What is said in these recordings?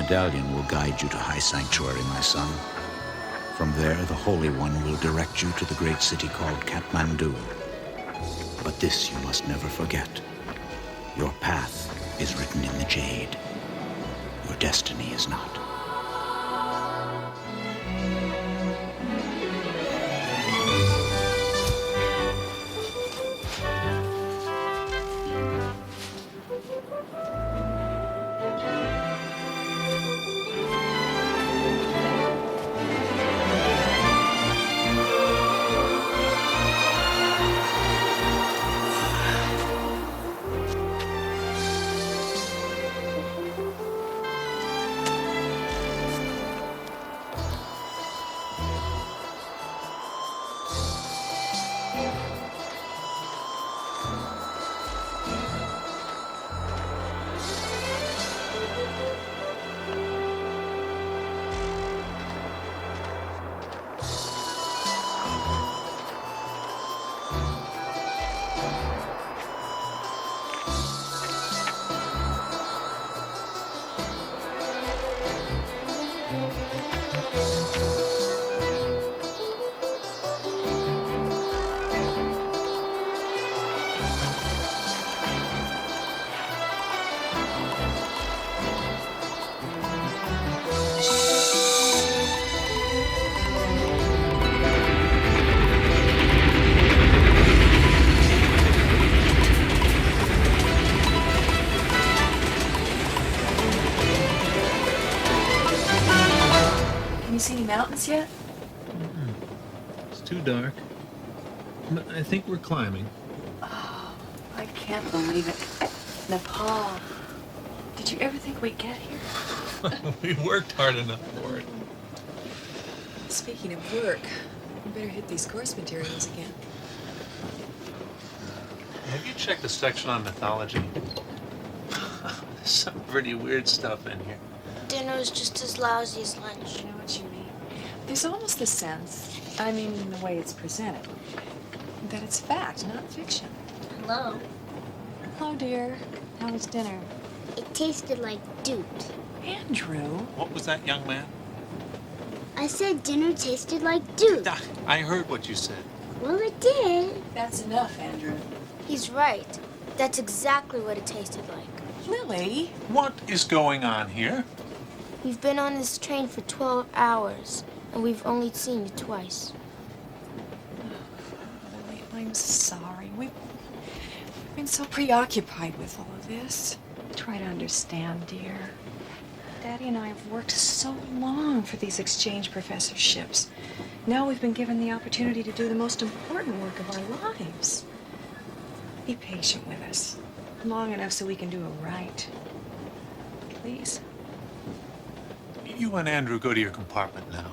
medallion will guide you to High Sanctuary, my son. From there, the Holy One will direct you to the great city called Kathmandu. But this you must never forget. Your path is written in the jade. Your destiny is not. See any mountains yet? It's too dark. I think we're climbing. Oh, I can't believe it. Nepal. Did you ever think we'd get here? We worked hard enough for it. Speaking of work, we better hit these course materials again. Have you checked the section on mythology? There's some pretty weird stuff in here. Dinner is just as lousy as lunch. I know what you mean. There's almost the sense, I mean in the way it's presented, that it's fact, not fiction. Hello. Hello, dear. How was dinner? It tasted like doot. Andrew. What was that, young man? I said dinner tasted like doot. I heard what you said. Well, it did. That's enough, Andrew. He's right. That's exactly what it tasted like. Lily. What is going on here? We've been on this train for 12 hours, and we've only seen it twice. Lily, I'm sorry. We've been so preoccupied with all of this. Try to understand, dear. Daddy and I have worked so long for these exchange professorships. Now we've been given the opportunity to do the most important work of our lives. Be patient with us. Long enough so we can do it right. Please. You and Andrew go to your compartment now.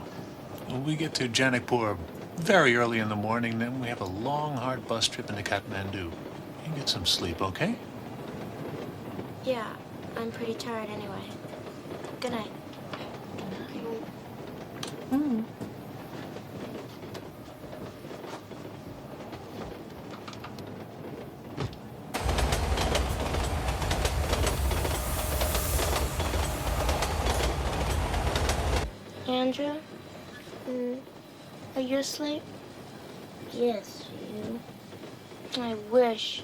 We get to Janakpur very early in the morning, then we have a long, hard bus trip into Kathmandu. You can get some sleep, okay? Yeah, I'm pretty tired anyway. Good night. Mm. Andrew? Are you asleep? Yes, you. I wish.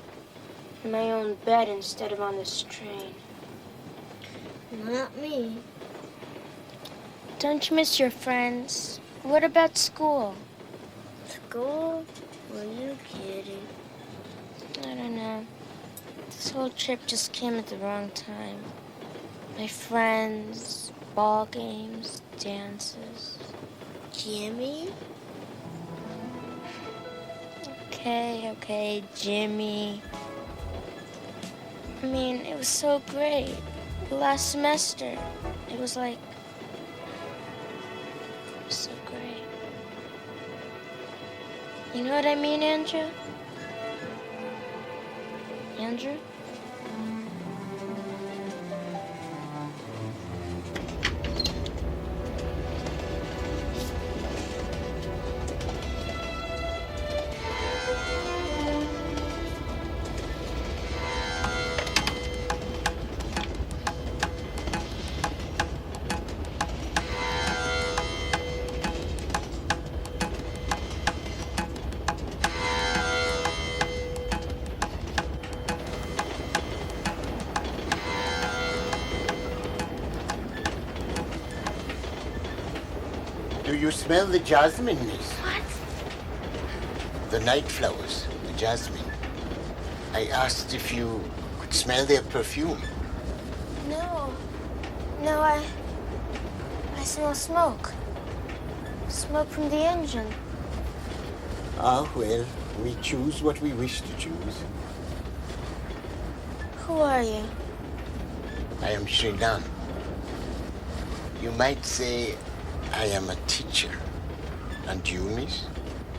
In my own bed instead of on this train. Not me. Don't you miss your friends? What about school? School? Were you kidding? I don't know. This whole trip just came at the wrong time. My friends, ball games, dances. Jimmy? Okay, Jimmy. I mean, it was so great. The last semester, it was like... It was so great. You know what I mean, Andrew? Andrew? Do you smell the jasmine, miss? What? The night flowers, the jasmine. I asked if you could smell their perfume. No. No, I smell smoke. Smoke from the engine. Ah, well, we choose what we wish to choose. Who are you? I am Srinan. You might say I am a teacher. And you, miss?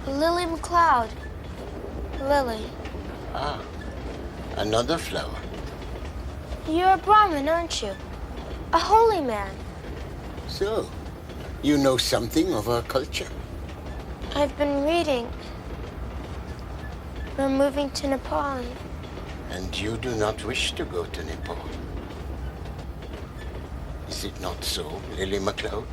Lily McLeod. Lily. Ah, another flower. You're a Brahmin, aren't you? A holy man. So, you know something of our culture. I've been reading. We're moving to Nepal. And you do not wish to go to Nepal. Is it not so, Lily MacLeod?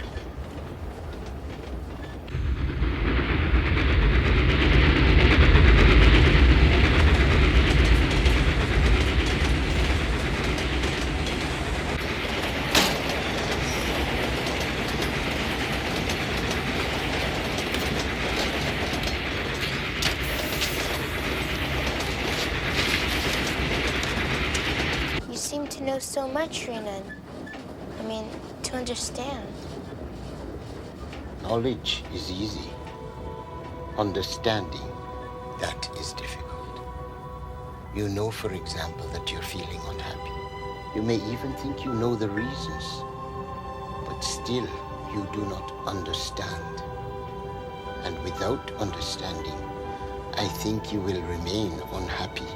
You seem to know so much, Renan. I mean, to understand. Knowledge is easy. Understanding, that is difficult. You know, for example, that you're feeling unhappy. You may even think you know the reasons, but still you do not understand. And without understanding, I think you will remain unhappy.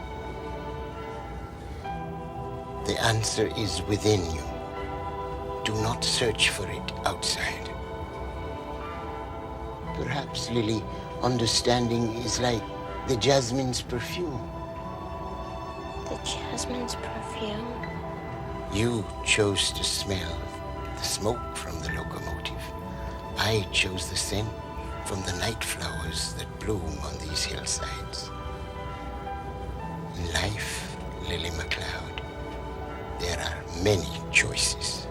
The answer is within you. Do not search for it outside. Perhaps, Lily, understanding is like the jasmine's perfume. The jasmine's perfume? You chose to smell the smoke from the locomotive. I chose the scent from the night flowers that bloom on these hillsides. In life, Lily MacLeod, there are many choices.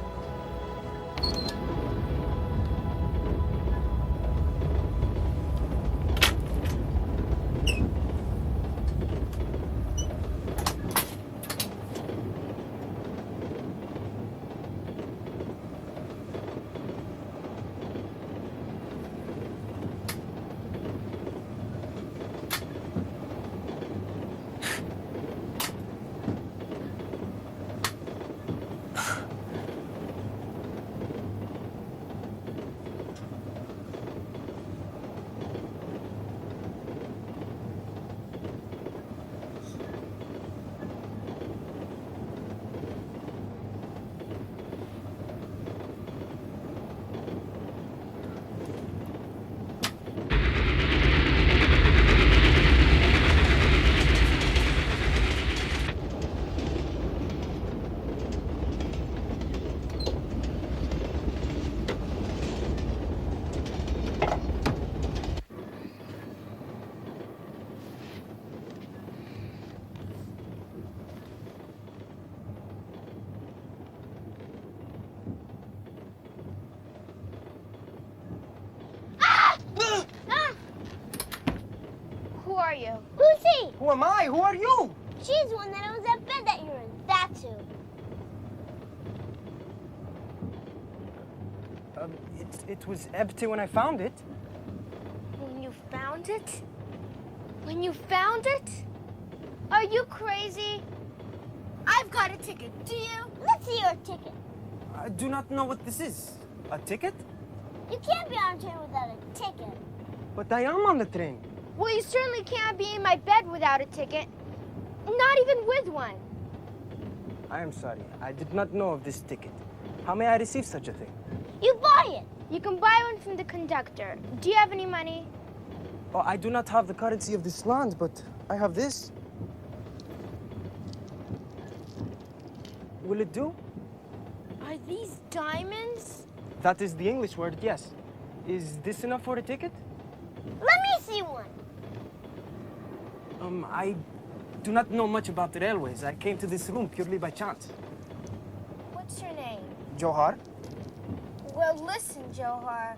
Who's he? Who am I? Who are you? She's the one that owns that bed that you're in. That's who. It was empty when I found it. When you found it? When you found it? Are you crazy? I've got a ticket. Do you? Let's see your ticket. I do not know what this is. A ticket? You can't be on a train without a ticket. But I am on the train. Well, you certainly can't be in my bed without a ticket. Not even with one. I am sorry. I did not know of this ticket. How may I receive such a thing? You buy it. You can buy one from the conductor. Do you have any money? Oh, I do not have the currency of this land, but I have this. Will it do? Are these diamonds? That is the English word, yes. Is this enough for a ticket? Let me see one. I do not know much about the railways. I came to this room purely by chance. What's your name? Joharv? Well, listen, Joharv.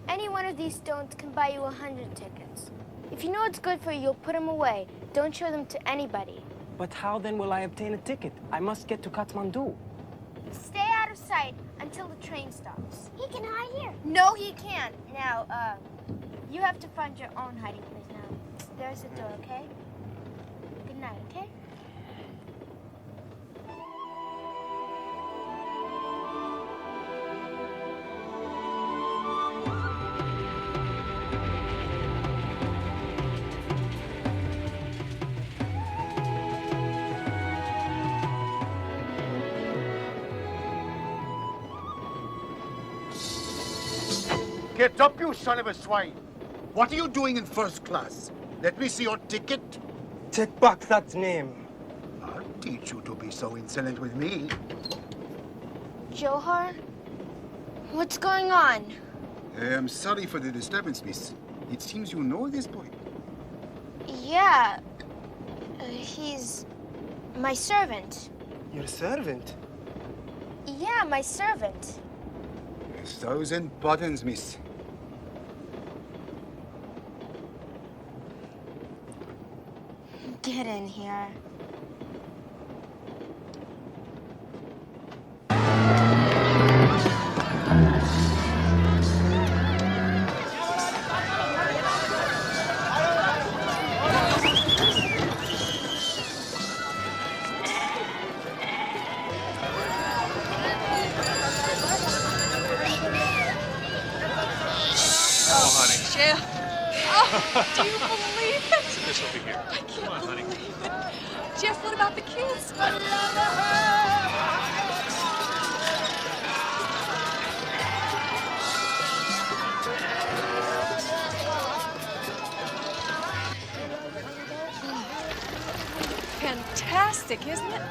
Any one of these stones can buy you 100 tickets. If you know it's good for you, you'll put them away. Don't show them to anybody. But how then will I obtain a ticket? I must get to Kathmandu. Stay out of sight until the train stops. He can hide here. No, he can't. Now, you have to find your own hiding place now. There's the door, okay? Good night, okay? Get up, you son of a swine! What are you doing in first class? Let me see your ticket. Take back that name. I'll teach you to be so insolent with me. Johar? What's going on? I am sorry for the disturbance, miss. It seems you know this boy. Yeah. He's my servant. Your servant? Yeah, my servant. 1,000 buttons, miss. Get in here. Do you believe it? This over here. I can't believe it. Jeff, what about the kids? Fantastic, isn't it?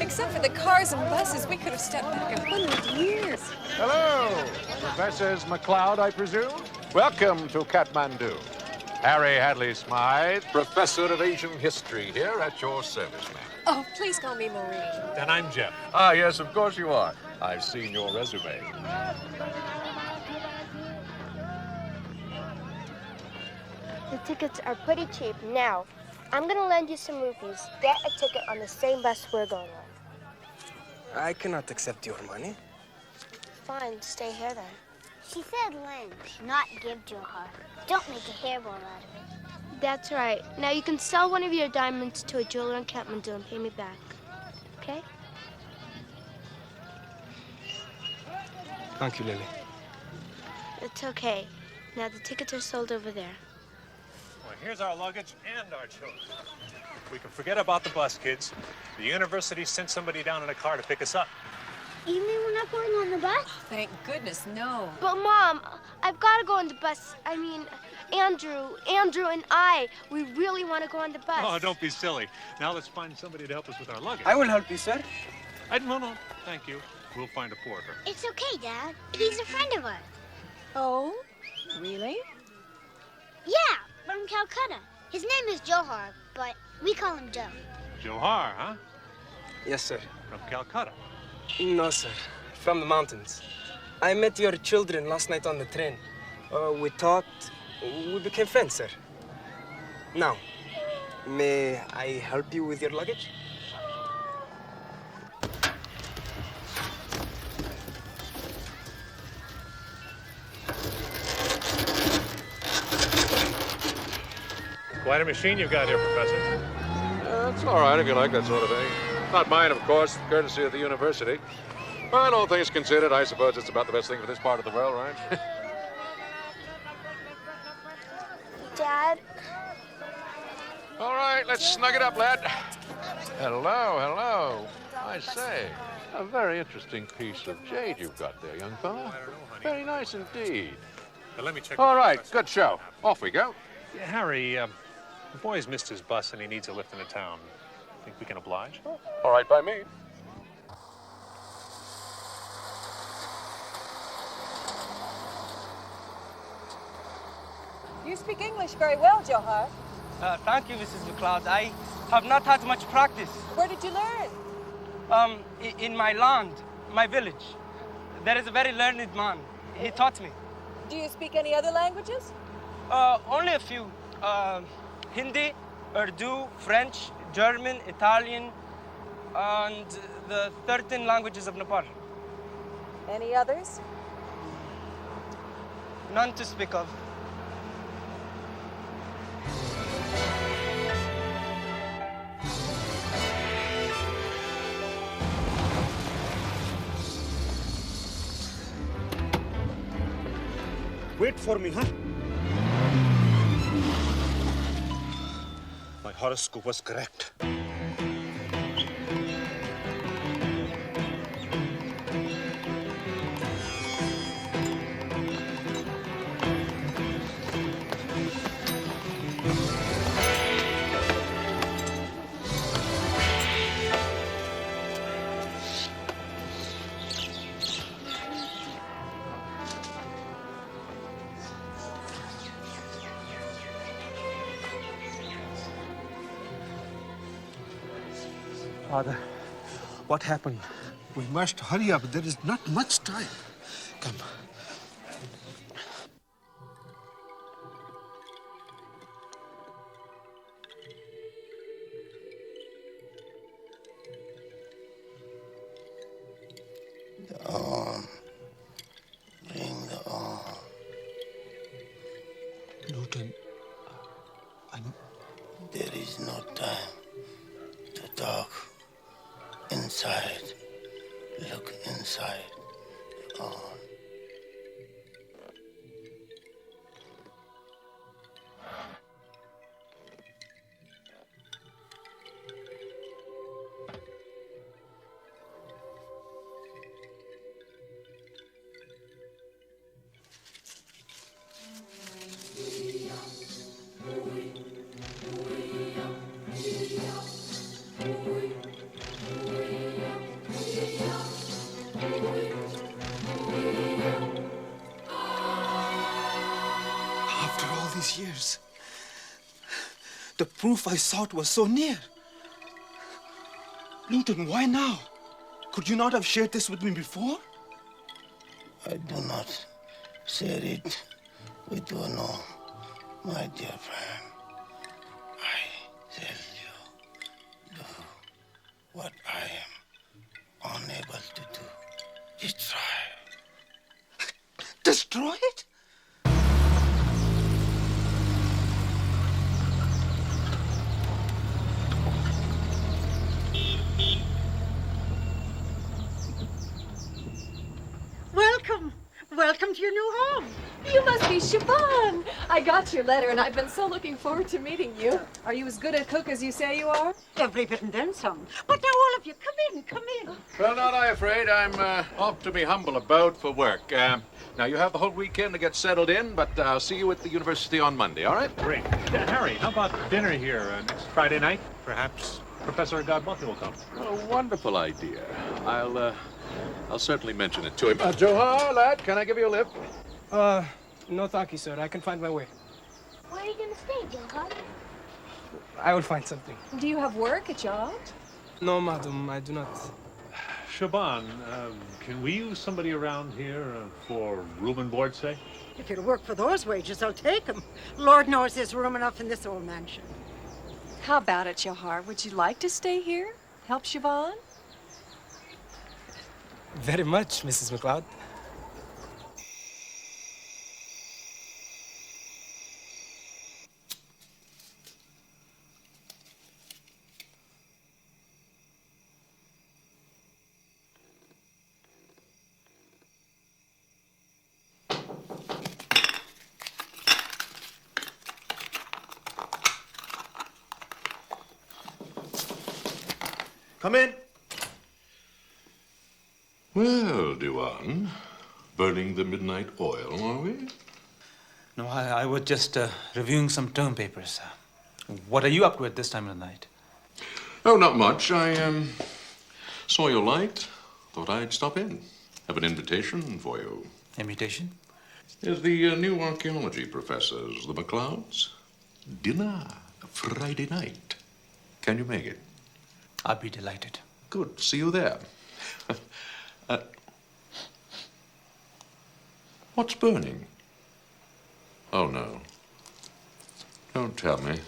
Except for the cars and buses, we could have stepped back 100 years. Hello, Professors McLeod, I presume? Welcome to Kathmandu. Harry Hadley Smythe, Professor of Asian History, here at your service, ma'am. Oh, please call me Maureen. And I'm Jeff. Ah, yes, of course you are. I've seen your resume. The tickets are pretty cheap. Now, I'm gonna lend you some rupees. Get a ticket on the same bus we're going on. I cannot accept your money. Fine, stay here then. She said lend, not give Johar. Don't make a hairball out of it. That's right. Now you can sell one of your diamonds to a jeweler in Kathmandu and pay me back. Okay? Thank you, Lily. It's okay. Now the tickets are sold over there. Well, here's our luggage and our children. We can forget about the bus, kids. The university sent somebody down in a car to pick us up. You mean we're not going on the bus? Thank goodness, no. But Mom, I've got to go on the bus. I mean, Andrew and I, we really want to go on the bus. Oh, don't be silly. Now let's find somebody to help us with our luggage. I will help you, sir. No, thank you. We'll find a porter. It's okay, Dad. He's a friend of ours. Oh, really? Yeah, from Calcutta. His name is Joharv, but we call him Joe. Joharv, huh? Yes, sir. From Calcutta. No, sir. From the mountains. I met your children last night on the train. We talked. We became friends, sir. Now, may I help you with your luggage? Quite a machine you've got here, Professor. It's all right if you like that sort of thing. Not mine, of course, courtesy of the university. But all things considered, I suppose it's about the best thing for this part of the world, right? Dad? All right, let's snug it up, lad. Hello. I say, a very interesting piece of jade you've got there, young fella. I don't know, honey. Very nice indeed. Now, let me check. All with the right, professor. good show. Off we go. Yeah, Harry, the boy's missed his bus and he needs a lift into town. Think we can oblige? All right by me. You speak English very well, Joharv. Thank you, Mrs. McLeod. I have not had much practice. Where did you learn? In my land, my village, there is a very learned man. he taught me. Do you speak any other languages? Only a few. Hindi, Urdu, French, German, Italian, and the 13 languages of Nepal. Any others? None to speak of. Wait for me, huh? My horoscope was correct. Father, what happened? We must hurry up. There is not much time. Come. The arm. Bring the arm. Newton, There is no time to talk. Inside. Look inside the arm. After all these years, the proof I sought was so near. Newton, why now? Could you not have shared this with me before? I do not share it with you, no, my dear friend. I tell you, do what I am unable to do. Destroy. Destroy it? Welcome. Welcome to your new home. You must be Siobhan. I got your letter, and I've been so looking forward to meeting you. Are you as good a cook as you say you are? Every bit and then some. But now all of you, come in, come in. Well, not I afraid. I'm off to be humble about for work. Now, you have the whole weekend to get settled in, but I'll see you at the university on Monday, all right? Great. Harry, how about dinner here next Friday night? Perhaps Professor Godmother will come. A wonderful idea. I'll certainly mention it to him. Joharv, lad, can I give you a lift? No thank you, sir. I can find my way. Where are you gonna stay, Joharv? I will find something. Do you have work, a job? No, madam, I do not. Shaban, can we use somebody around here for room and board, say? If you'll work for those wages, I'll take them. Lord knows there's room enough in this old mansion. How about it, Joharv? Would you like to stay here? Help Siobhan? Very much, Mrs. McLeod. Come in. Well, Diwan, burning the midnight oil, are we? No, I was just reviewing some term papers. What are you up to at this time of the night? Oh, not much. I saw your light. Thought I'd stop in. Have an invitation for you. Invitation? Is the new archaeology professors, the McLeods. Dinner, Friday night. Can you make it? I'll be delighted. Good. See you there. What's burning? Oh, no. Don't tell me.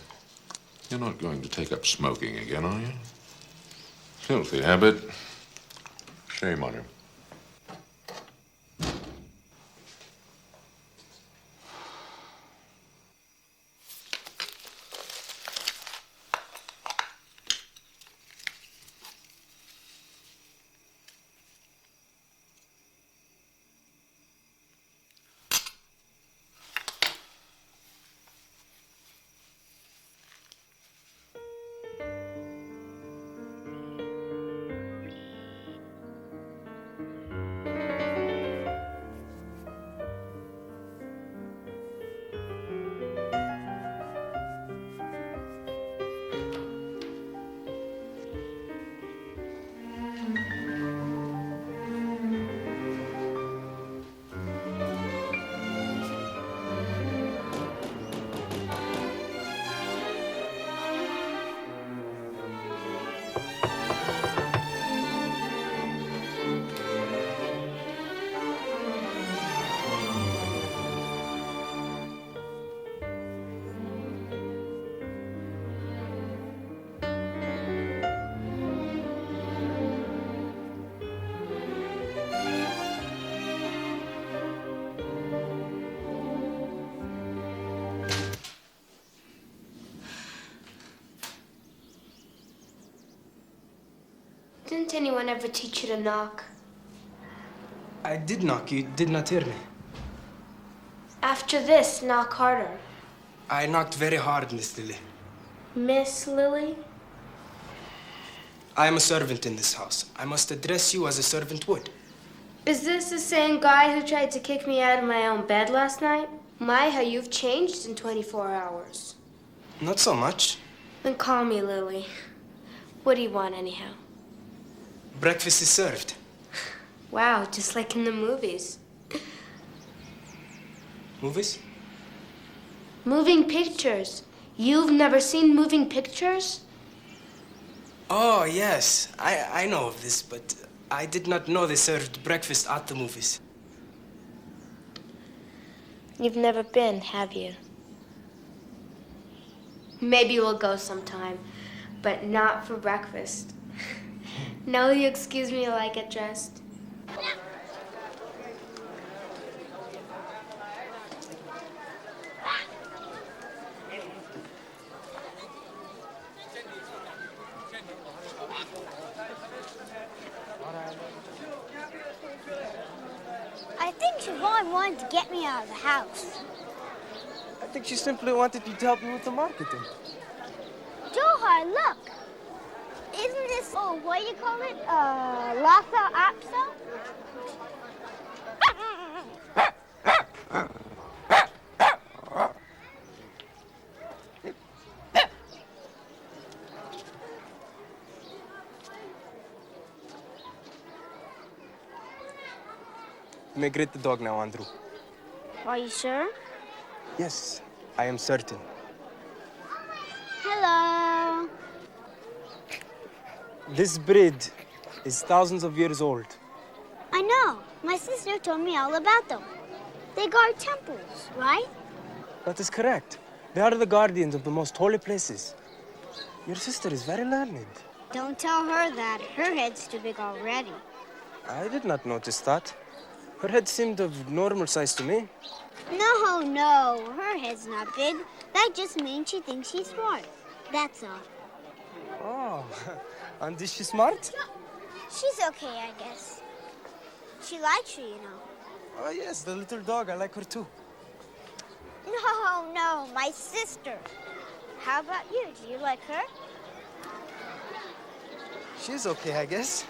You're not going to take up smoking again, are you? Filthy habit. Shame on you. Didn't anyone ever teach you to knock? I did knock. You did not hear me. After this, knock harder. I knocked very hard, Miss Lily. Miss Lily? I am a servant in this house. I must address you as a servant would. Is this the same guy who tried to kick me out of my own bed last night? My, how you've changed in 24 hours. Not so much. Then call me Lily. What do you want, anyhow? Breakfast is served. Wow, just like in the movies. Movies? Moving pictures. You've never seen moving pictures? Oh, yes. I know of this, but I did not know they served breakfast at the movies. You've never been, have you? Maybe we'll go sometime, but not for breakfast. Now will you excuse me while I get dressed? I think Siobhan wanted to get me out of the house. I think she simply wanted you to help me with the marketing. Joharv, look. Isn't this, what do you call it? Lhasa Apso? You may greet the dog now, Andrew. Are you sure? Yes, I am certain. Hello. This breed is thousands of years old. I know. My sister told me all about them. They guard temples, right? That is correct. They are the guardians of the most holy places. Your sister is very learned. Don't tell her that. Her head's too big already. I did not notice that. Her head seemed of normal size to me. No. Her head's not big. That just means she thinks she's smart. That's all. Oh, and is she smart? She's okay, I guess. She likes you, you know. Oh, yes, the little dog. I like her too. No, my sister. How about you? Do you like her? She's okay, I guess.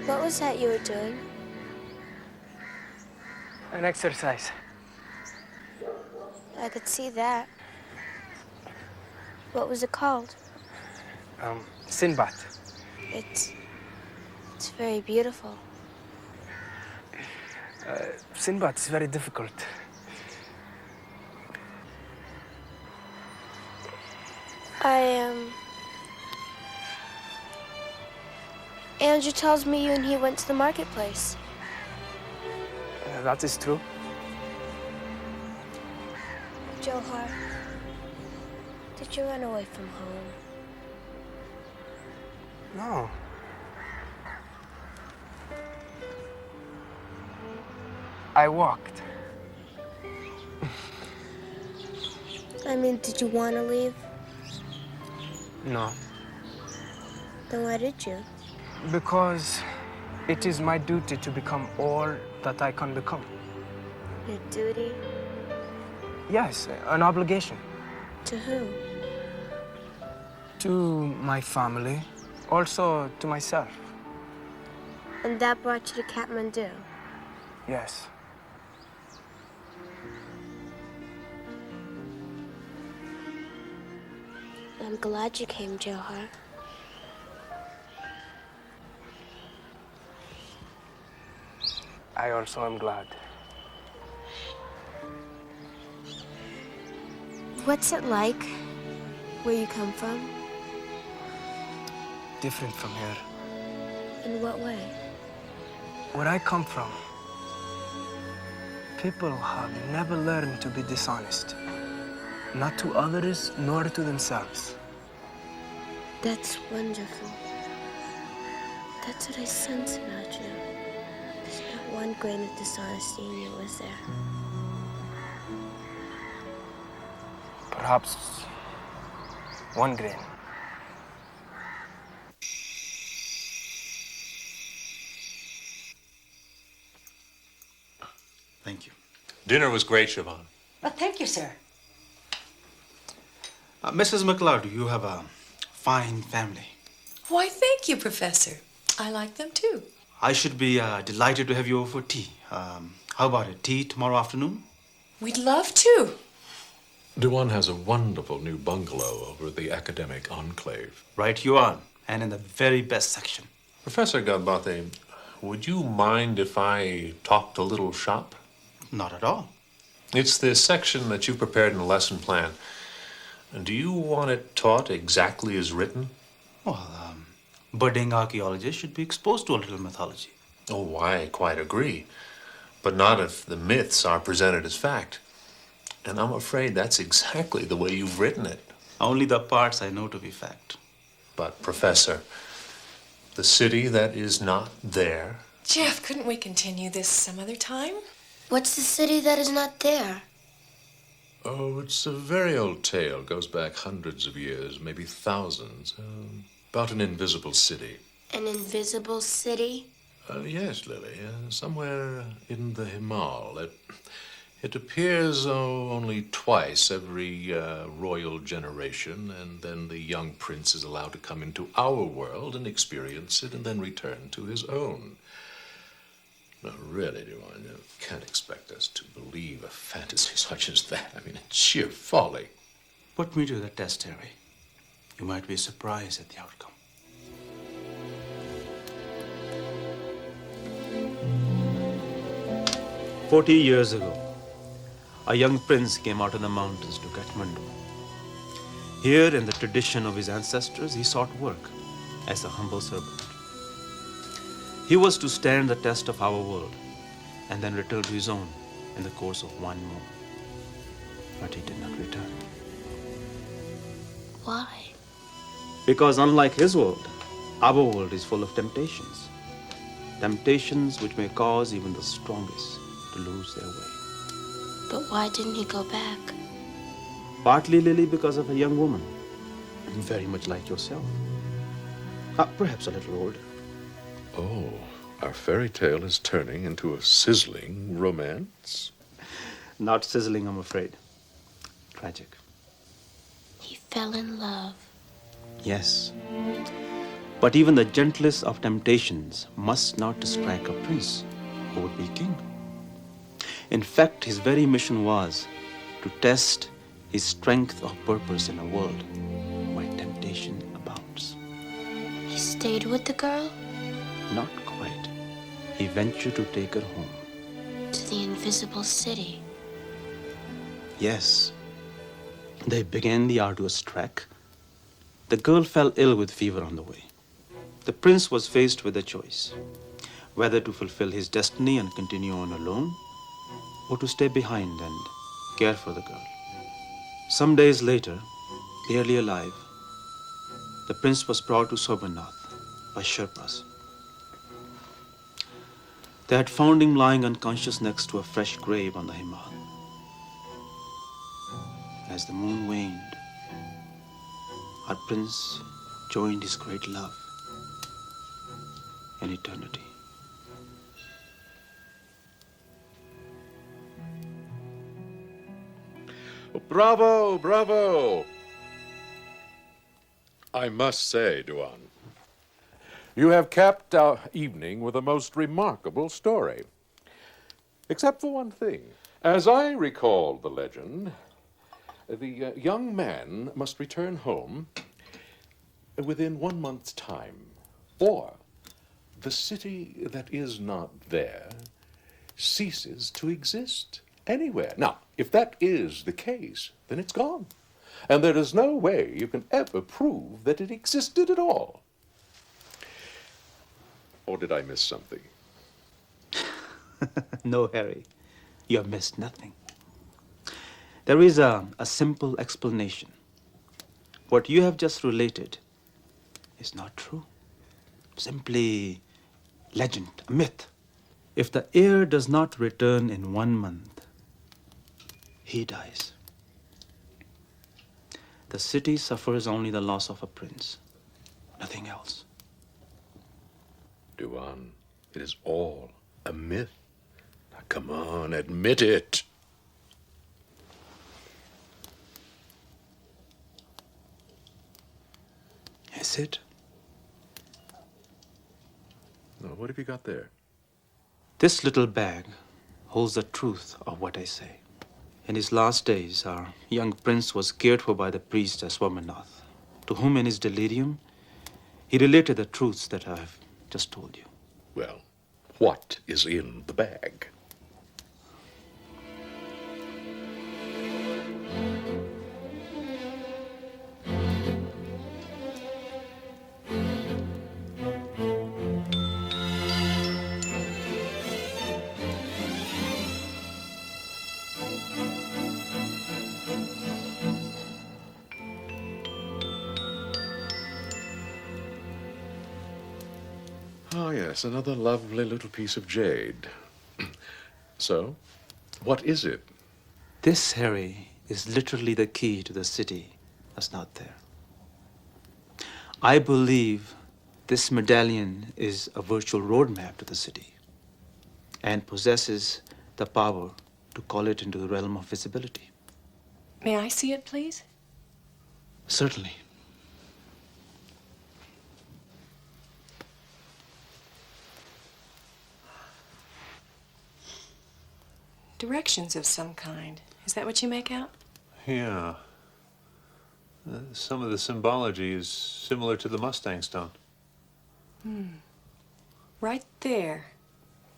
What was that you were doing? An exercise. I could see that. What was it called? Sinbad. It's very beautiful. Sinbad is very difficult. Andrew tells me you and he went to the marketplace. That is true. Joharv, did you run away from home? No. I walked. I mean, did you want to leave? No. Then why did you? Because it is my duty to become all that I can become. Your duty? Yes, an obligation. To who? To my family, also to myself. And that brought you to Kathmandu? Yes. I'm glad you came, Joharv. I also am glad. What's it like, where you come from? Different from here. In what way? Where I come from, people have never learned to be dishonest. Not to others, nor to themselves. That's wonderful. That's what I sense about you. There's not one grain of dishonesty in you, is there? Perhaps one grain. Thank you. Dinner was great, Siobhan. Well, thank you, sir. Mrs. McLeod, you have a fine family. Why, thank you, Professor. I like them too. I should be delighted to have you over for tea. How about it? Tea tomorrow afternoon? We'd love to. Dewan has a wonderful new bungalow over at the academic enclave. Right you are, and in the very best section. Professor Galbate, would you mind if I talked a little shop? Not at all. It's the section that you've prepared in the lesson plan. Do you want it taught exactly as written? Well, budding archaeologists should be exposed to a little mythology. Oh, I quite agree. But not if the myths are presented as fact. And I'm afraid that's exactly the way you've written it. Only the parts I know to be fact. But, Professor, the city that is not there... Jeff, couldn't we continue this some other time? What's the city that is not there? Oh, it's a very old tale. Goes back hundreds of years, maybe thousands. About an invisible city. An invisible city? Yes, Lily. Somewhere in the Himalayas. It appears only twice every royal generation, and then the young prince is allowed to come into our world and experience it, and then return to his own. No, really, Dewan, you can't expect us to believe a fantasy such as that. I mean, it's sheer folly. Put me to the test, Harry. You might be surprised at the outcome. "40 years ago, a young prince came out of the mountains to Kathmandu. Here, in the tradition of his ancestors, he sought work as a humble servant. He was to stand the test of our world and then return to his own in the course of one more. But he did not return. Why? Because unlike his world, our world is full of temptations. Temptations which may cause even the strongest to lose their way. But why didn't he go back? Partly, Lily, because of a young woman, very much like yourself. Perhaps a little older. Oh, our fairy tale is turning into a sizzling romance? Not sizzling, I'm afraid. Tragic. He fell in love. Yes. But even the gentlest of temptations must not strike a prince who would be king. In fact, his very mission was to test his strength of purpose in a world where temptation abounds. He stayed with the girl? Not quite. He ventured to take her home. To the invisible city. Yes. They began the arduous trek. The girl fell ill with fever on the way. The prince was faced with a choice, whether to fulfill his destiny and continue on alone, or to stay behind and care for the girl. Some days later, barely alive, the prince was brought to Sobernath by Sherpas. They had found him lying unconscious next to a fresh grave on the Himalayas. As the moon waned, our prince joined his great love in eternity. Bravo, bravo! I must say, Duan, you have capped our evening with a most remarkable story. Except for one thing. As I recall the legend, the young man must return home within 1 month's time, or the city that is not there ceases to exist anywhere. Now, if that is the case, then it's gone. And there is no way you can ever prove that it existed at all. Or did I miss something? No, Harry, you have missed nothing. There is a simple explanation. What you have just related is not true. Simply legend, a myth. If the heir does not return in 1 month, he dies. The city suffers only the loss of a prince, nothing else. Duan, it is all a myth. Now, come on, admit it. Is it? Now, what have you got there? This little bag holds the truth of what I say. In his last days, our young prince was cared for by the priest at Swaminath, to whom in his delirium, he related the truths that I have just told you. Well, what is in the bag? Oh, yes, another lovely little piece of jade. So, what is it? This, Harry, is literally the key to the city that's not there. I believe this medallion is a virtual roadmap to the city and possesses the power to call it into the realm of visibility. May I see it, please? Certainly. Directions of some kind. Is that what you make out? Yeah. Some of the symbology is similar to the Mustang stone. Right there.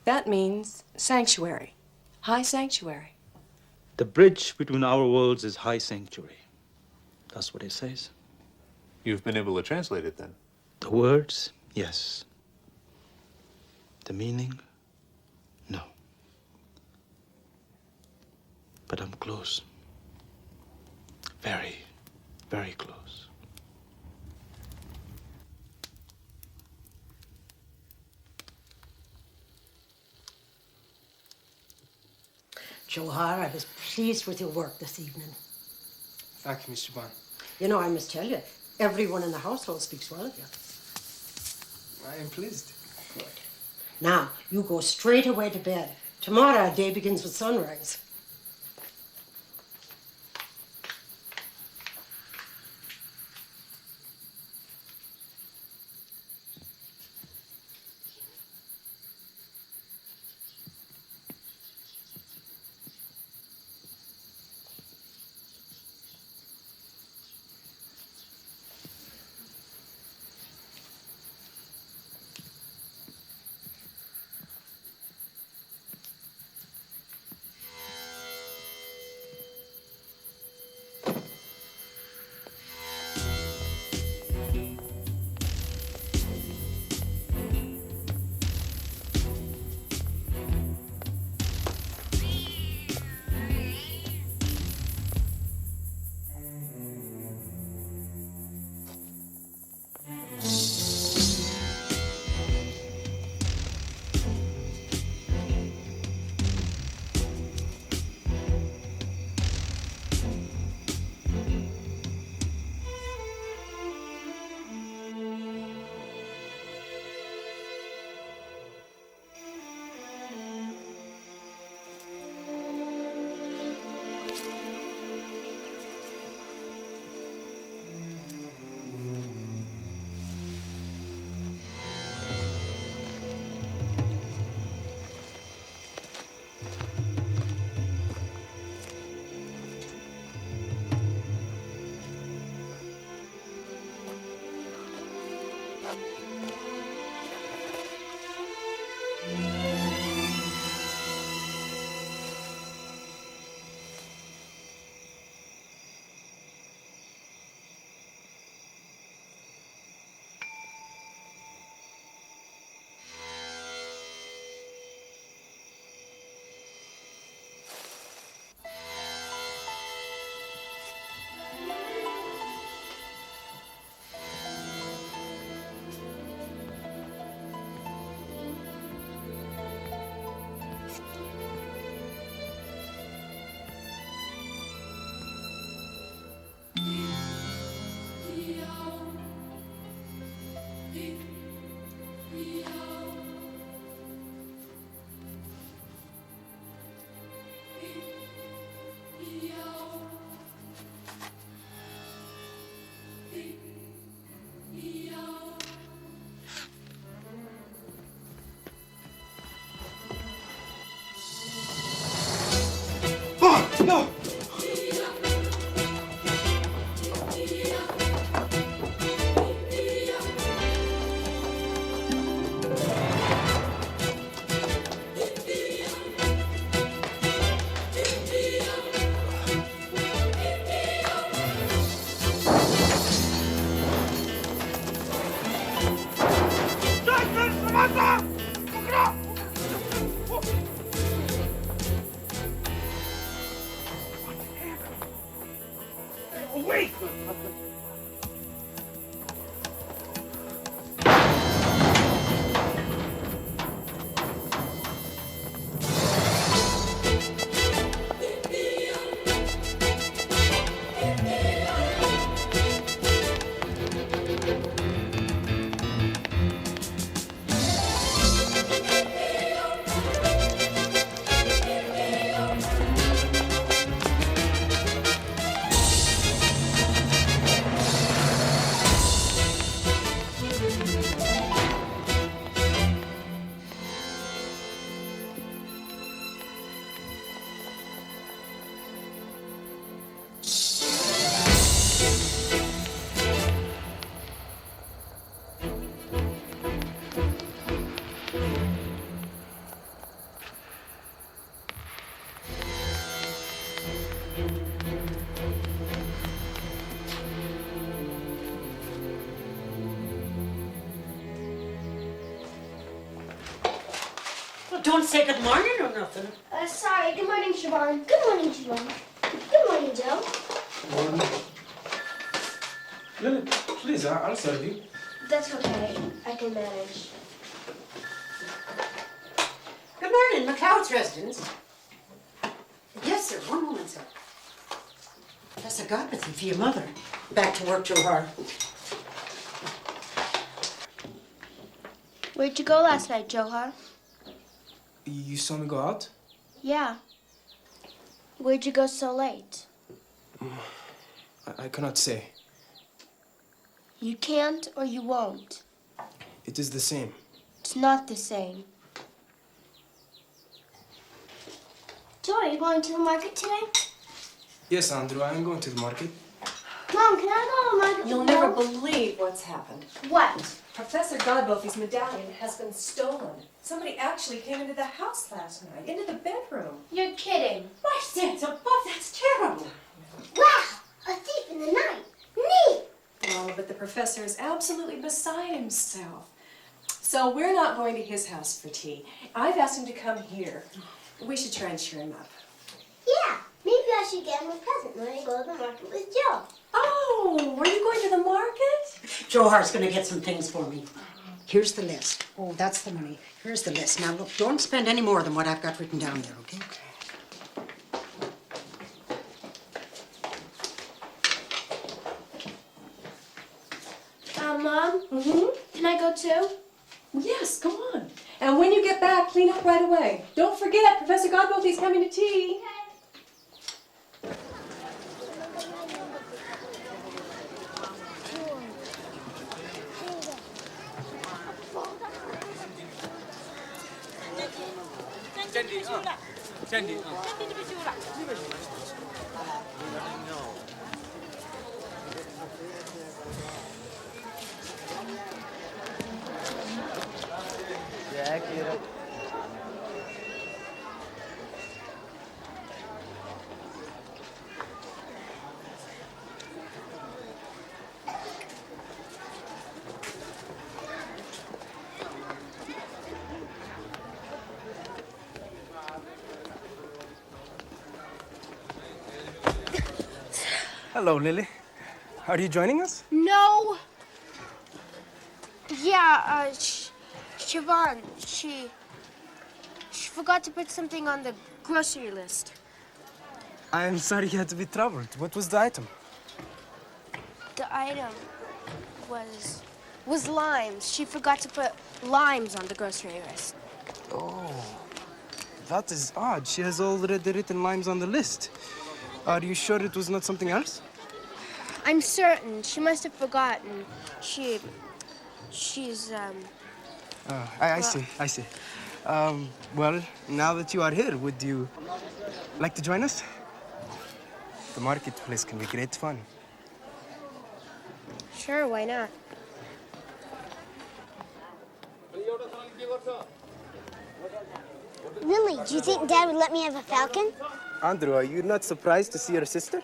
That means sanctuary. High sanctuary. The bridge between our worlds is high sanctuary. That's what it says. You've been able to translate it then? The words, yes. The meaning, no. But I'm close. Very, very close. Joharv, I was pleased with your work this evening. Thank you, Mr. Bond. You know, I must tell you, everyone in the household speaks well of you. I am pleased. Good. Now, you go straight away to bed. Tomorrow, our day begins with sunrise. No! Wait! Don't say good morning or nothing. Sorry. Good morning, Siobhan. Good morning, Siobhan. Good morning, Joe. Morning. Lily, please, I'll serve you. That's okay. I can manage. Good morning, McLeod's residence. Yes, sir. One moment, sir. Professor Godbothy for your mother. Back to work, Joharv. Where'd you go last night, Joharv? You saw me go out? Yeah. Where'd you go so late? I cannot say. You can't or you won't. It is the same. It's not the same. Joe, are you going to the market today? Yes, Andrew, I am going to the market. Mom, can I go to the market? You'll with never Joe? believe what's happened. What? Professor Godbothy's medallion has been stolen. Somebody actually came into the house last night, into the bedroom. You're kidding. My sense above, that's terrible. Wow! A thief in the night. Neat! Oh, but the professor is absolutely beside himself. So we're not going to his house for tea. I've asked him to come here. We should try and cheer him up. Yeah, maybe I should get him a present when I go to the market with Joe. Oh, were you going to the market? Joharv's gonna get some things for me. Here's the list. Oh, that's the money. Here's the list. Now, look, don't spend any more than what I've got written down there, okay? Mom? Can I go too? Yes, go on. And when you get back, clean up right away. Don't forget, Professor Godbothy's coming to tea. Hello, Lily. Are you joining us? No. Yeah, Siobhan, she forgot to put something on the grocery list. I'm sorry you had to be troubled. What was the item? The item was limes. She forgot to put limes on the grocery list. Oh, that is odd. She has already written limes on the list. Are you sure it was not something else? I'm certain. She must have forgotten. She's, I see. Well, now that you are here, would you like to join us? the marketplace can be great fun. Sure, why not? Really, do you think Dad would let me have a falcon? Andrew, are you not surprised to see your sister?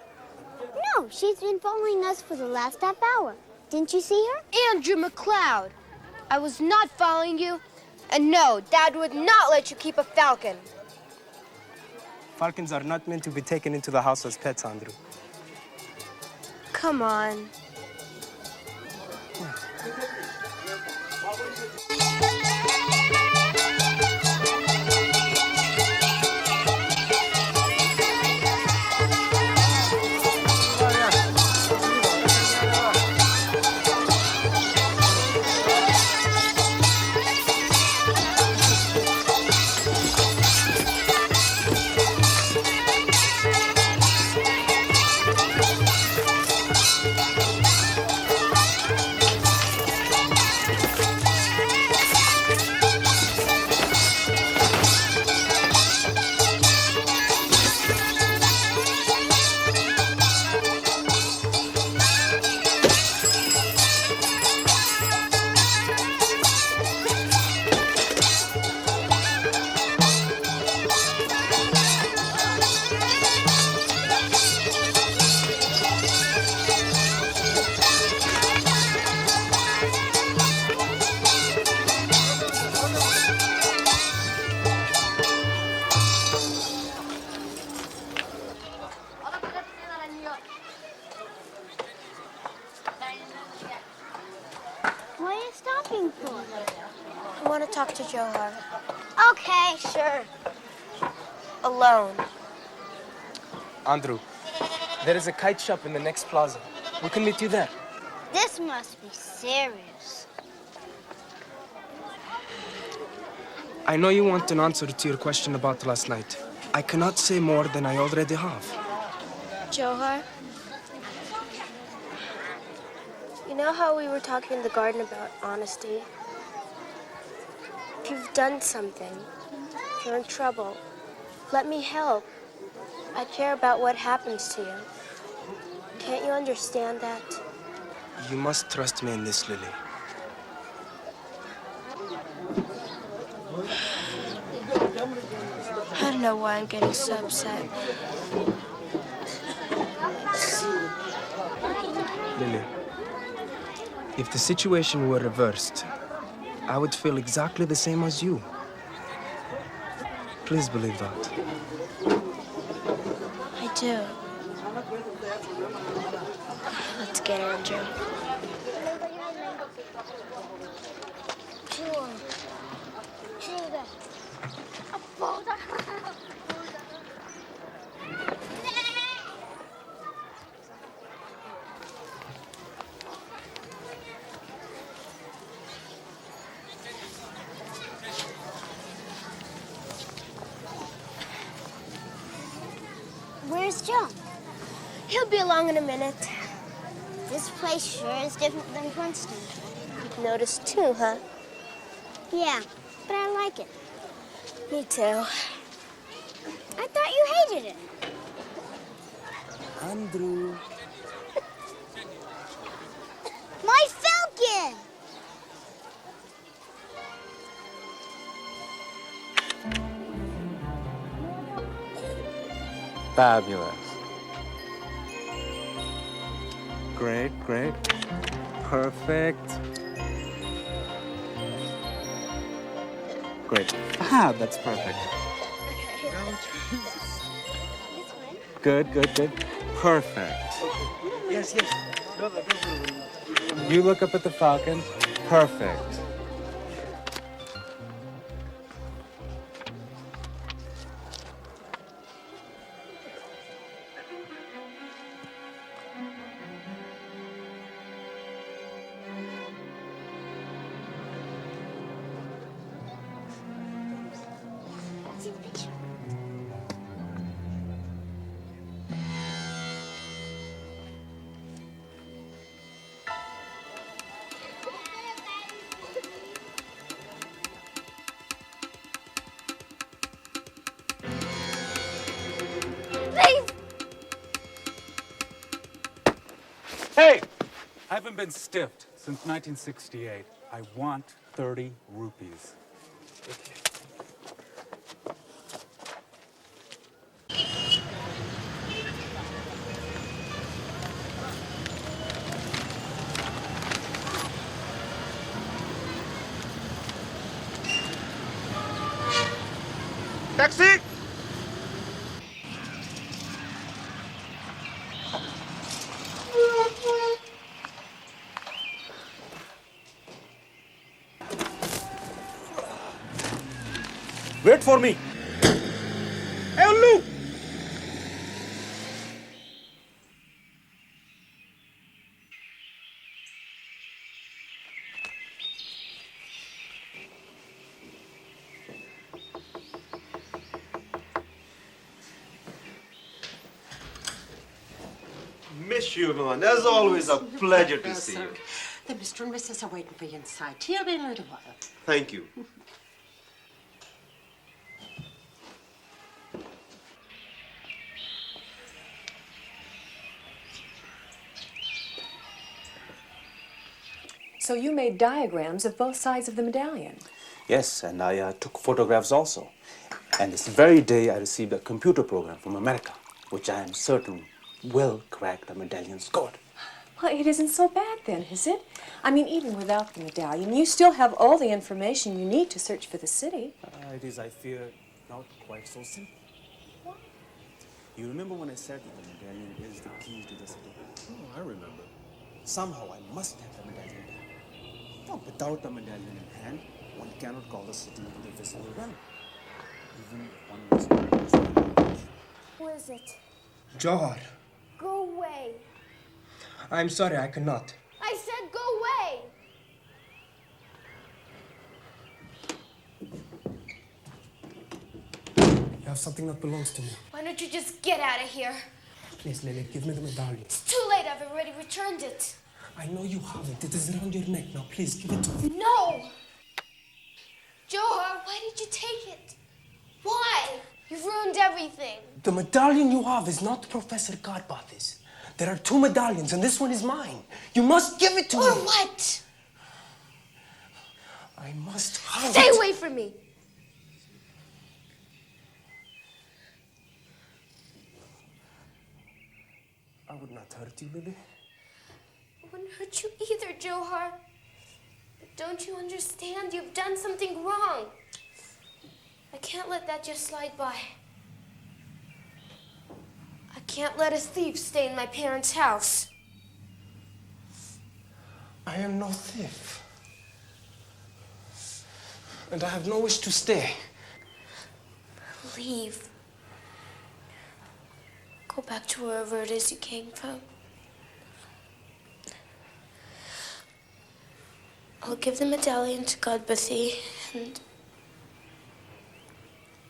No, she's been following us for the last half hour. Didn't you see her? Andrew McLeod, I was not following you. And no, Dad would not let you keep a falcon. Falcons are not meant to be taken into the house as pets, Andrew. Come on. What are you stopping for? I want to talk to Joharv. Okay, sure. Alone. Andrew, there is a kite shop in the next plaza. We can meet you there. This must be serious. I know you want an answer to your question about last night. I cannot say more than I already have. Joharv? You know how we were talking in the garden about honesty? If you've done something, if you're in trouble, let me help. I care about what happens to you. Can't you understand that? You must trust me in this, Lily. I don't know why I'm getting so upset. Lily, if the situation were reversed, I would feel exactly the same as you. Please believe that. I do. Let's get Andrew. Where's John? He'll be along in a minute. This place sure is different than Princeton. You've noticed too, huh? Yeah, but I like it. Me too. I thought you hated it. Andrew. My falcon! Fabulous. Great, great. Perfect. Great. Ah, that's perfect. Good, good, good. Perfect. Yes, yes. You look up at the falcon. Perfect. haven't been stiffed since 1968. I want 30 rupees. Taxi! Wait for me. Hey, Ullu! Miss you, man. As always, a pleasure to see you. The Mr. and Mrs. are waiting for you inside. He'll be in a little while. Thank you. So you made diagrams of both sides of the medallion? Yes, and I took photographs also. And this very day I received a computer program from America, which I am certain will crack the medallion's code. Well, it isn't so bad then, is it? I mean, even without the medallion, you still have all the information you need to search for the city. It is, I fear, not quite so simple. What? You remember when I said that the medallion is the key to the city? Oh, I remember. Somehow I must have the medallion back. No, without the medallion in hand, one cannot call the city in the visible realm. Even if one must know. Who is it? Joharv, Go away. I'm sorry, I cannot. I said go away. You have something that belongs to me. Why don't you just get out of here? Please, Lily, give me the medallion. It's too late. I've already returned it. I know you haven't. It is around your neck. Now, please, give it to me. No! Joharv, why did you take it? Why? You've ruined everything. The medallion you have is not Professor Karpathy's. There are two medallions, and this one is mine. You must give it to me. Or what? I must have Stay it. away from me. I would not hurt you, Lily. I wouldn't hurt you either, Joharv. But don't you understand? You've done something wrong. I can't let that just slide by. I can't let a thief stay in my parents' house. I am no thief. And I have no wish to stay. Leave. Go back to wherever it is you came from. I'll give the medallion to Godbathy, and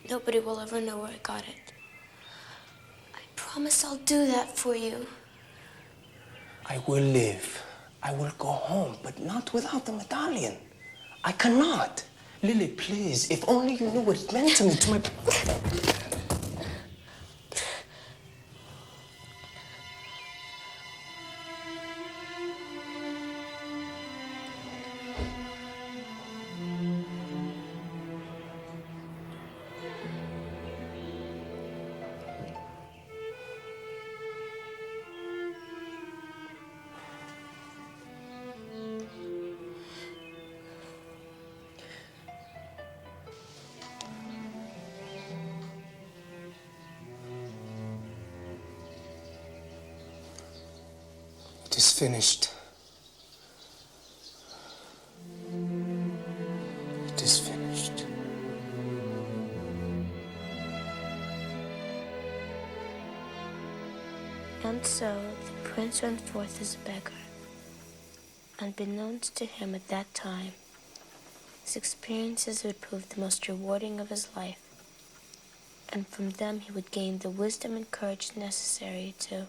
nobody will ever know where I got it. I promise I'll do that for you. I will live. I will go home, but not without the medallion. I cannot. Lily, please, if only you knew what it meant to me, to my... It is finished. It is finished. And so the prince went forth as a beggar. Unbeknownst to him at that time, his experiences would prove the most rewarding of his life, and from them he would gain the wisdom and courage necessary to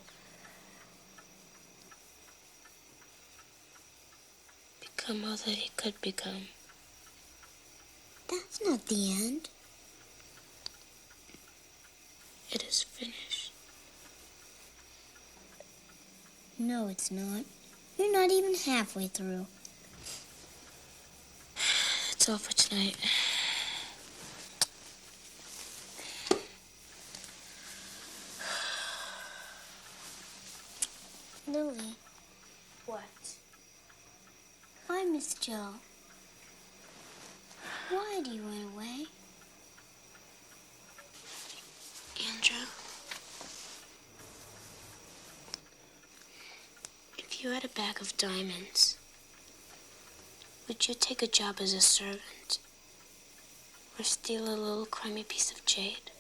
become all that he could become. That's not the end. It is finished. No, it's not. You're not even halfway through. It's all for tonight. Lily. What? Why, Miss Joe? Why do you run away? Andrew, if you had a bag of diamonds, would you take a job as a servant or steal a little crummy piece of jade?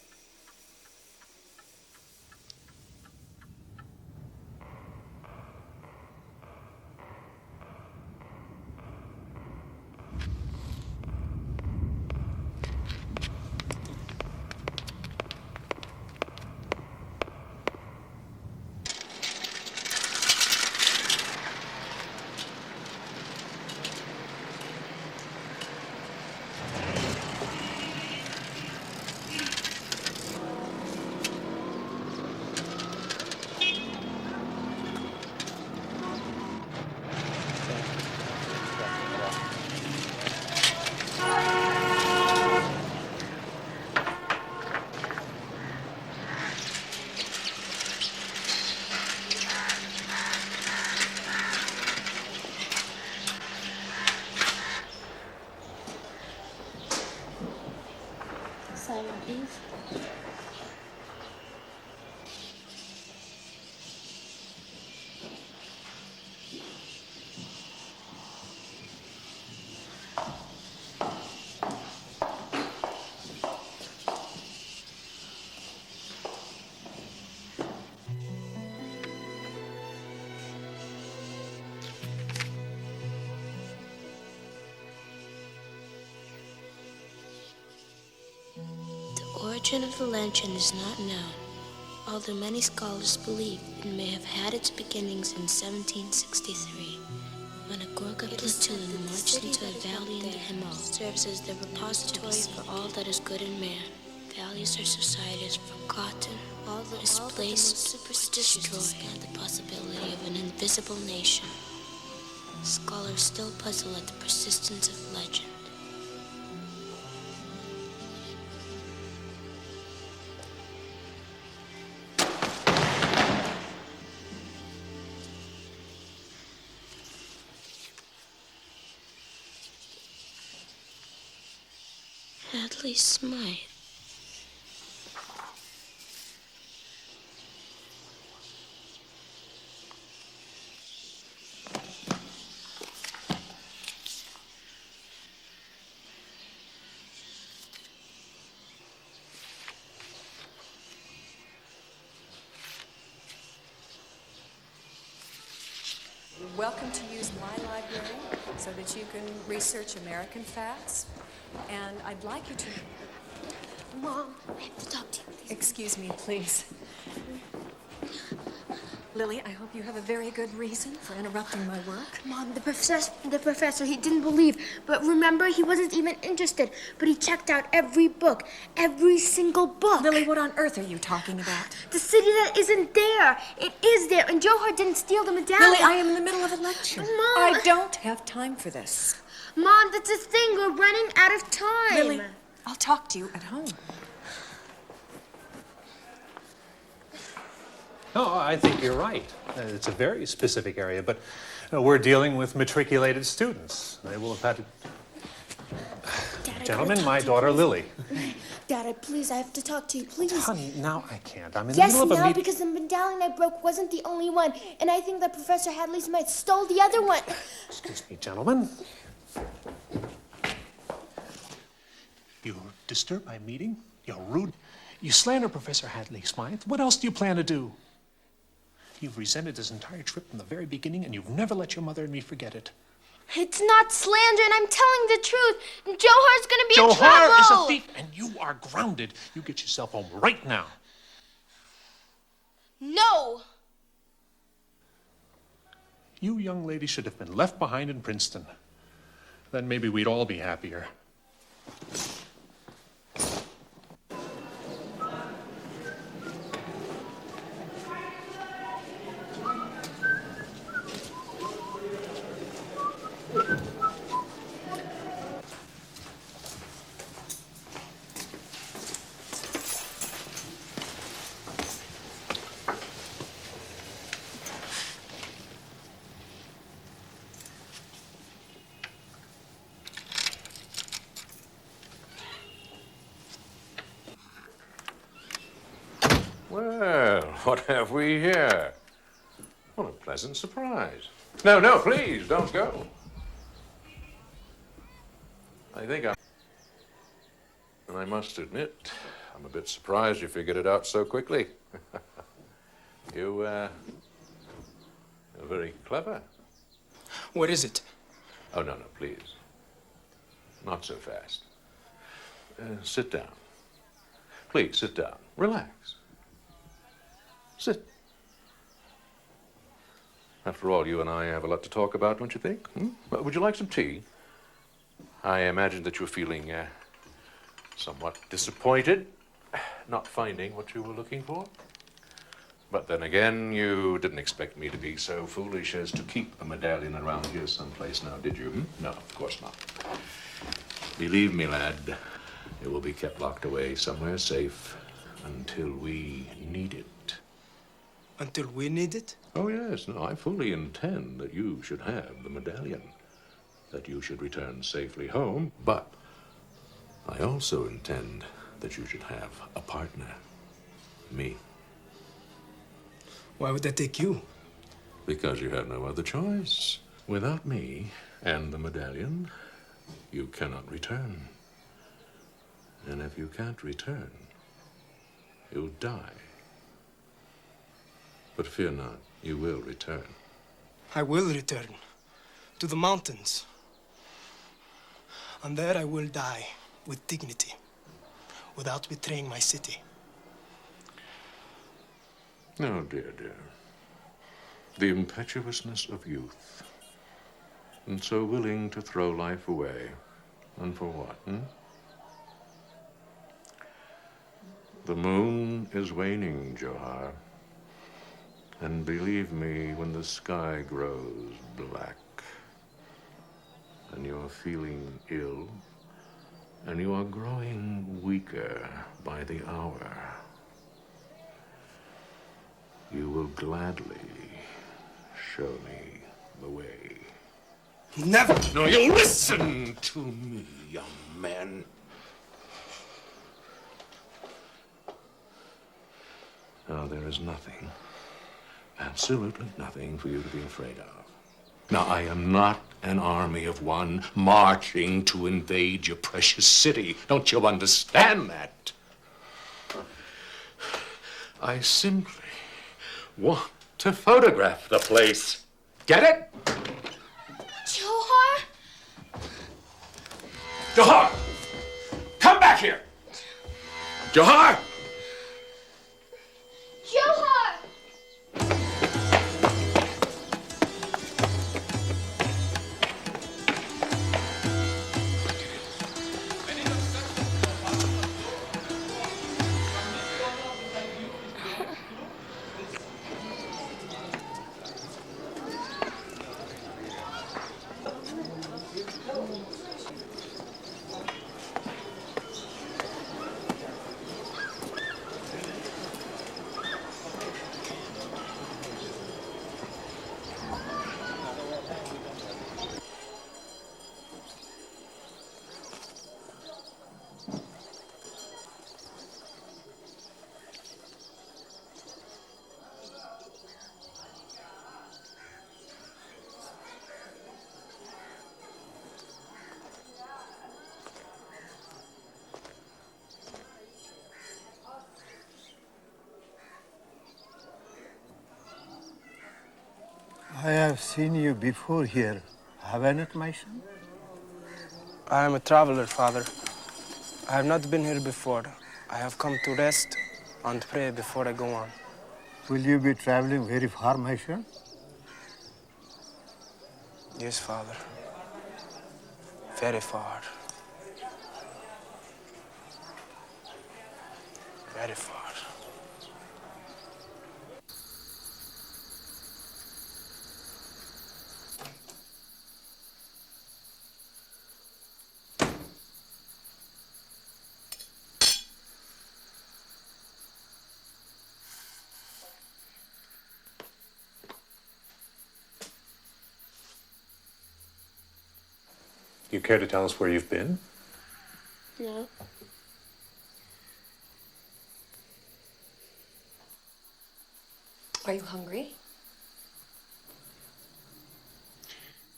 Simon, please. The origin of the legend is not known, although many scholars believe it may have had its beginnings in 1763, when a Gorkha platoon marched into a valley in the Himalayas, serves as the repository for all that is good in man. Values or societies forgotten, all that is misplaced, destroyed, and the possibility of an invisible nation. Scholars still puzzle at the persistence of legend. Hadley Smythe. Welcome to use my library so that you can research American facts. And I'd like you to... Mom, I have to talk to you. Excuse me, please. Lily, I hope you have a very good reason for interrupting my work. Mom, the professor, he didn't believe. But remember, he wasn't even interested. But he checked out every book, every single book. Lily, what on earth are you talking about? The city that isn't there. It is there, and Joharv didn't steal the medallion. Lily, I am in the middle of a lecture. Mom. I don't have time for this. Mom, that's a thing. We're running out of time. Lily, I'll talk to you at home. No, I think you're right. It's a very specific area, but we're dealing with matriculated students. They will have had to... Dad, Gentlemen, my daughter Lily. Dad, please, I have to talk to you, please. Honey, now I can't. I'm in the Yes, middle of a now, meeting. because the medallion I broke wasn't the only one. And I think that Professor Hadley Smythe stole the other one. Excuse me, gentlemen. You disturb my meeting? You're rude. You slander Professor Hadley Smythe. What else do you plan to do? You've resented this entire trip from the very beginning, and you've never let your mother and me forget it. It's not slander, and I'm telling the truth. Johar's gonna be in trouble. Joharv is a thief, and you are grounded. You get yourself home right now. No! You young ladies should have been left behind in Princeton. Then maybe we'd all be happier. Well, what have we here? What a pleasant surprise. No, no, please, don't go. And I must admit, I'm a bit surprised you figured it out so quickly. You're very clever. What is it? Oh, no, no, please. Not so fast. Sit down. Please, sit down. Relax. Sit. After all, you and I have a lot to talk about, don't you think? Would you like some tea? I imagine that you're feeling somewhat disappointed, not finding what you were looking for. But then again, you didn't expect me to be so foolish as to keep a medallion around here someplace now, did you? No, of course not. Believe me, lad, it will be kept locked away somewhere safe until we need it. Until we need it? Oh, yes. No, I fully intend that you should have the medallion, that you should return safely home, but I also intend that you should have a partner, me. Why would I take you? Because you have no other choice. Without me and the medallion, you cannot return. And if you can't return, you'll die. But fear not, you will return. I will return to the mountains. And there I will die with dignity, without betraying my city. No, dear, dear. The impetuousness of youth, and so willing to throw life away. And for what, The moon is waning, Joharv. And believe me, when the sky grows black, and you're feeling ill, and you are growing weaker by the hour, you will gladly show me the way. Never! No, you listen to me, young man. Now, there is nothing, absolutely nothing for you to be afraid of. Now, I am not an army of one marching to invade your precious city. Don't you understand that? I simply want to photograph the place. Get it? Johar? Joharv! Come back here! Joharv! Johar! I have seen you before here. Have I not, my son? I am a traveler, Father. I have not been here before. I have come to rest and pray before I go on. Will you be traveling very far, my son? Yes, Father. Very far. Very far. You care to tell us where you've been? No. Are you hungry?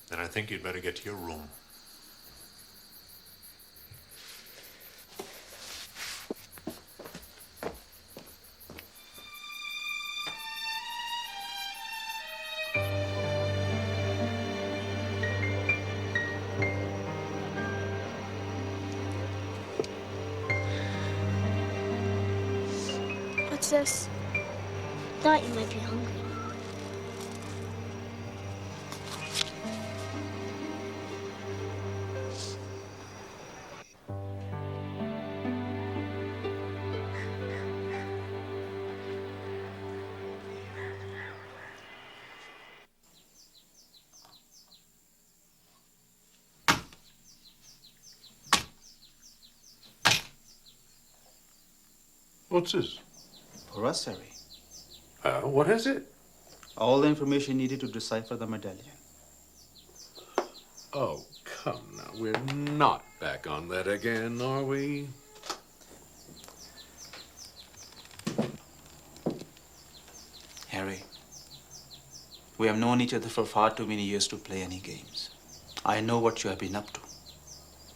Then I think you'd better get to your room. What's this? Thought you might be hungry. What's this? For us, Harry. What is it? All the information needed to decipher the medallion. Oh, come now. We're not back on that again, are we? Harry, we have known each other for far too many years to play any games. I know what you have been up to,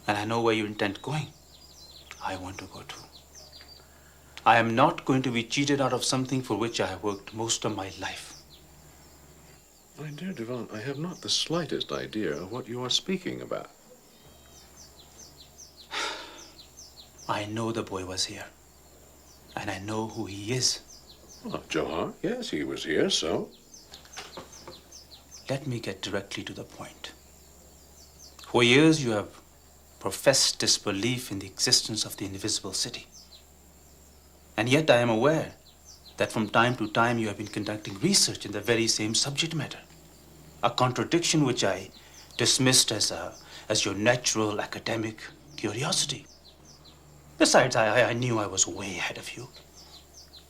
and I know where you intend going. I want to go too. I am not going to be cheated out of something for which I have worked most of my life. My dear Devon, I have not the slightest idea of what you are speaking about. I know the boy was here, and I know who he is. Well, Joharv, yes, he was here, so? Let me get directly to the point. For years you have professed disbelief in the existence of the invisible city. And yet I am aware that from time to time you have been conducting research in the very same subject matter. A contradiction which I dismissed as your natural academic curiosity. Besides, I knew I was way ahead of you,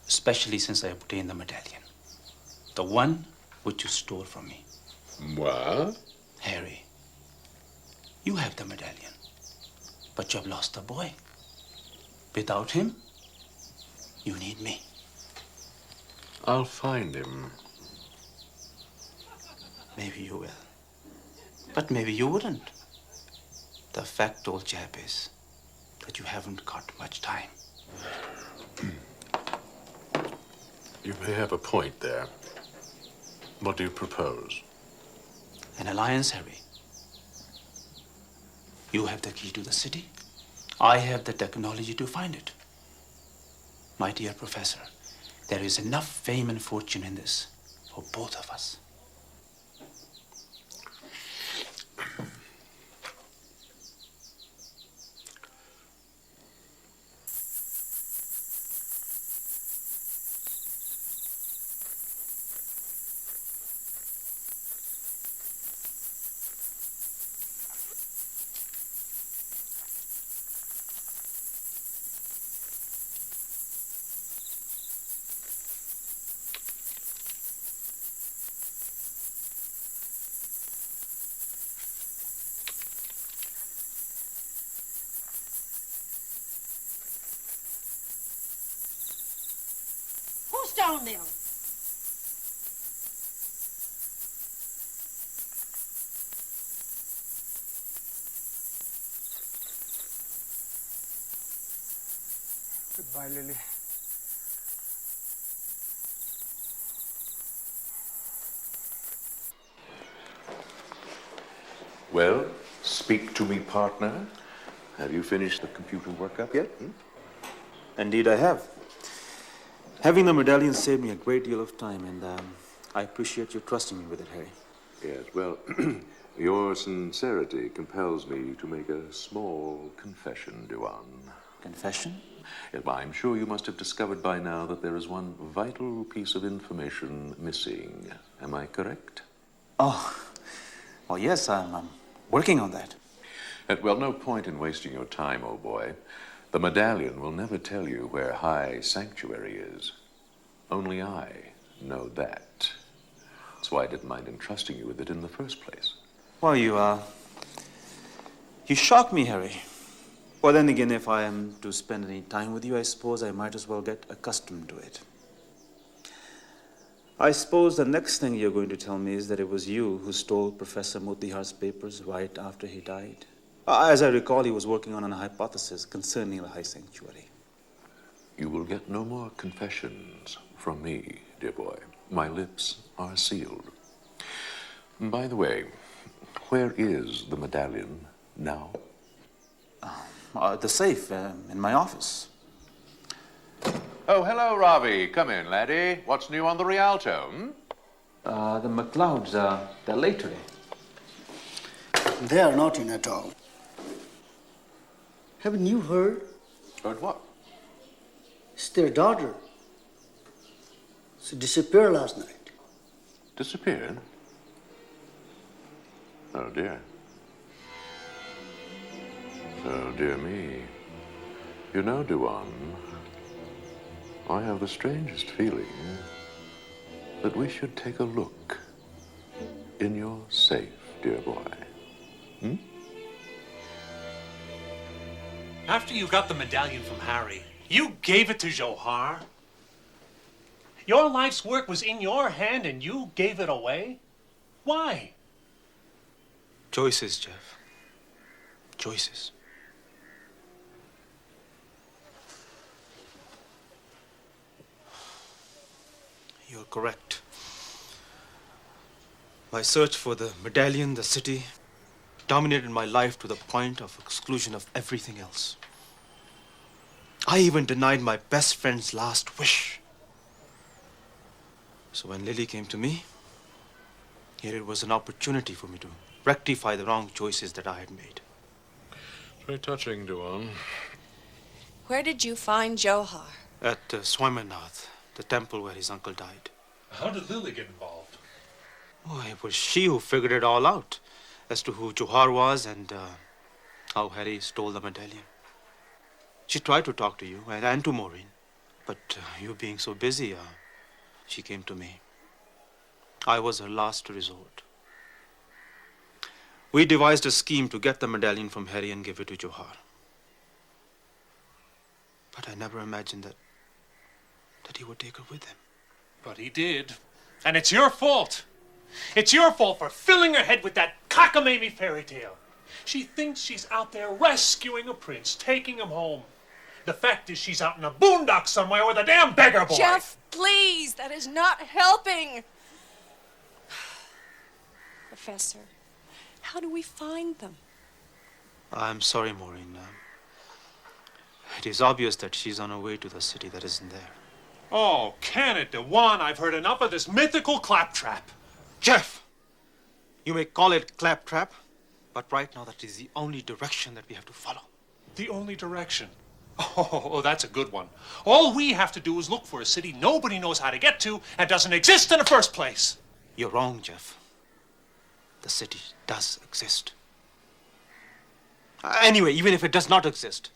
especially since I obtained the medallion. The one which you stole from me. What? Harry, you have the medallion, but you have lost the boy. Without him, you need me. I'll find him. Maybe you will. But maybe you wouldn't. The fact, old chap, is that you haven't got much time. You may have a point there. What do you propose? An alliance, Harry. You have the key to the city. I have the technology to find it. My dear professor, there is enough fame and fortune in this for both of us. Who's down there? Goodbye, Lily. Well, speak to me, partner. Have you finished the computer workup yet? Indeed, I have. Having the medallion saved me a great deal of time, and I appreciate you trusting me with it, Harry. Yes, well, your sincerity compels me to make a small confession, Dewan. Confession? Yes, well, I'm sure you must have discovered by now that there is one vital piece of information missing. Am I correct? Oh, well, yes, I'm working on that. Well, no point in wasting your time, old boy. The medallion will never tell you where High Sanctuary is. Only I know that. That's why I didn't mind entrusting you with it in the first place. Well, you shock me, Harry. Well, then again, if I am to spend any time with you, I suppose I might as well get accustomed to it. I suppose the next thing you're going to tell me is that it was you who stole Professor Motihar's papers right after he died. As I recall, he was working on a hypothesis concerning the high sanctuary. You will get no more confessions from me, dear boy. My lips are sealed. By the way, where is the medallion now? The safe in my office. Oh, hello, Ravi. Come in, laddie. What's new on the Rialto, The McLeods, they're late today. They are not in at all. Haven't you heard? Heard what? It's their daughter. She disappeared last night. Disappeared? Oh, dear. Oh, dear me. You know, Duan, I have the strangest feeling that we should take a look in your safe, dear boy. After you got the medallion from Harry, you gave it to Joharv? Your life's work was in your hand and you gave it away? Why? Choices, Jeff. Choices. You're correct. My search for the medallion, the city, dominated my life to the point of exclusion of everything else. I even denied my best friend's last wish. So when Lily came to me, here it was an opportunity for me to rectify the wrong choices that I had made. Very touching, Duan. Where did you find Johar? At Swaminath, the temple where his uncle died. How did Lily get involved? Oh, it was she who figured it all out as to who Johar was and how Harry stole the medallion. She tried to talk to you and to Maureen, but you being so busy, she came to me. I was her last resort. We devised a scheme to get the medallion from Harry and give it to Johar. But I never imagined that he would take her with him. But he did. And it's your fault. It's your fault for filling her head with that cockamamie fairy tale. She thinks she's out there rescuing a prince, taking him home. The fact is she's out in a boondock somewhere with a damn beggar boy. Jeff, please, that is not helping. Professor, how do we find them? I'm sorry, Maureen. It is obvious that she's on her way to the city that isn't there. Oh, can it, Dewan? I've heard enough of this mythical claptrap. Jeff! You may call it claptrap, but right now that is the only direction that we have to follow. The only direction? Oh, that's a good one. All we have to do is look for a city nobody knows how to get to and doesn't exist in the first place. You're wrong, Jeff. The city does exist. Anyway, even if it does not exist,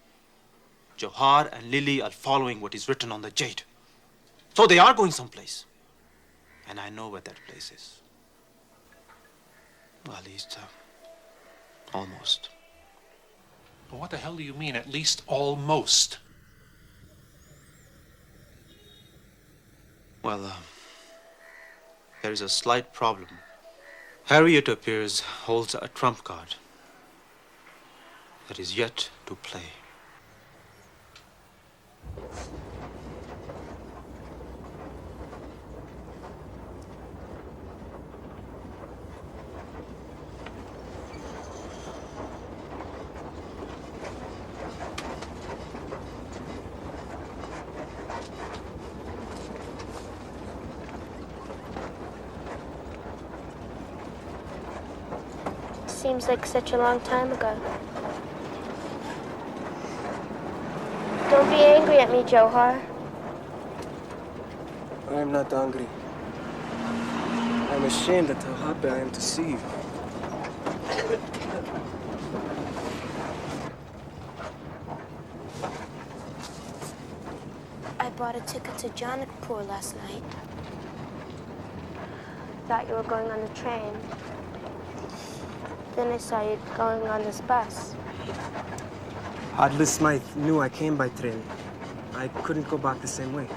Johar and Lily are following what is written on the jade. So they are going someplace. And I know where that place is. Well, at least, almost. But what the hell do you mean, at least almost? Well, there is a slight problem. Harry, it appears, holds a trump card that is yet to play. Seems like such a long time ago. Don't be angry at me, Johar. I am not angry. I'm ashamed at how happy I am to see you. I bought a ticket to Janakpur last night. Thought you were going on the train. Then I saw you going on this bus. Adler Smythe knew I came by train. I couldn't go back the same way.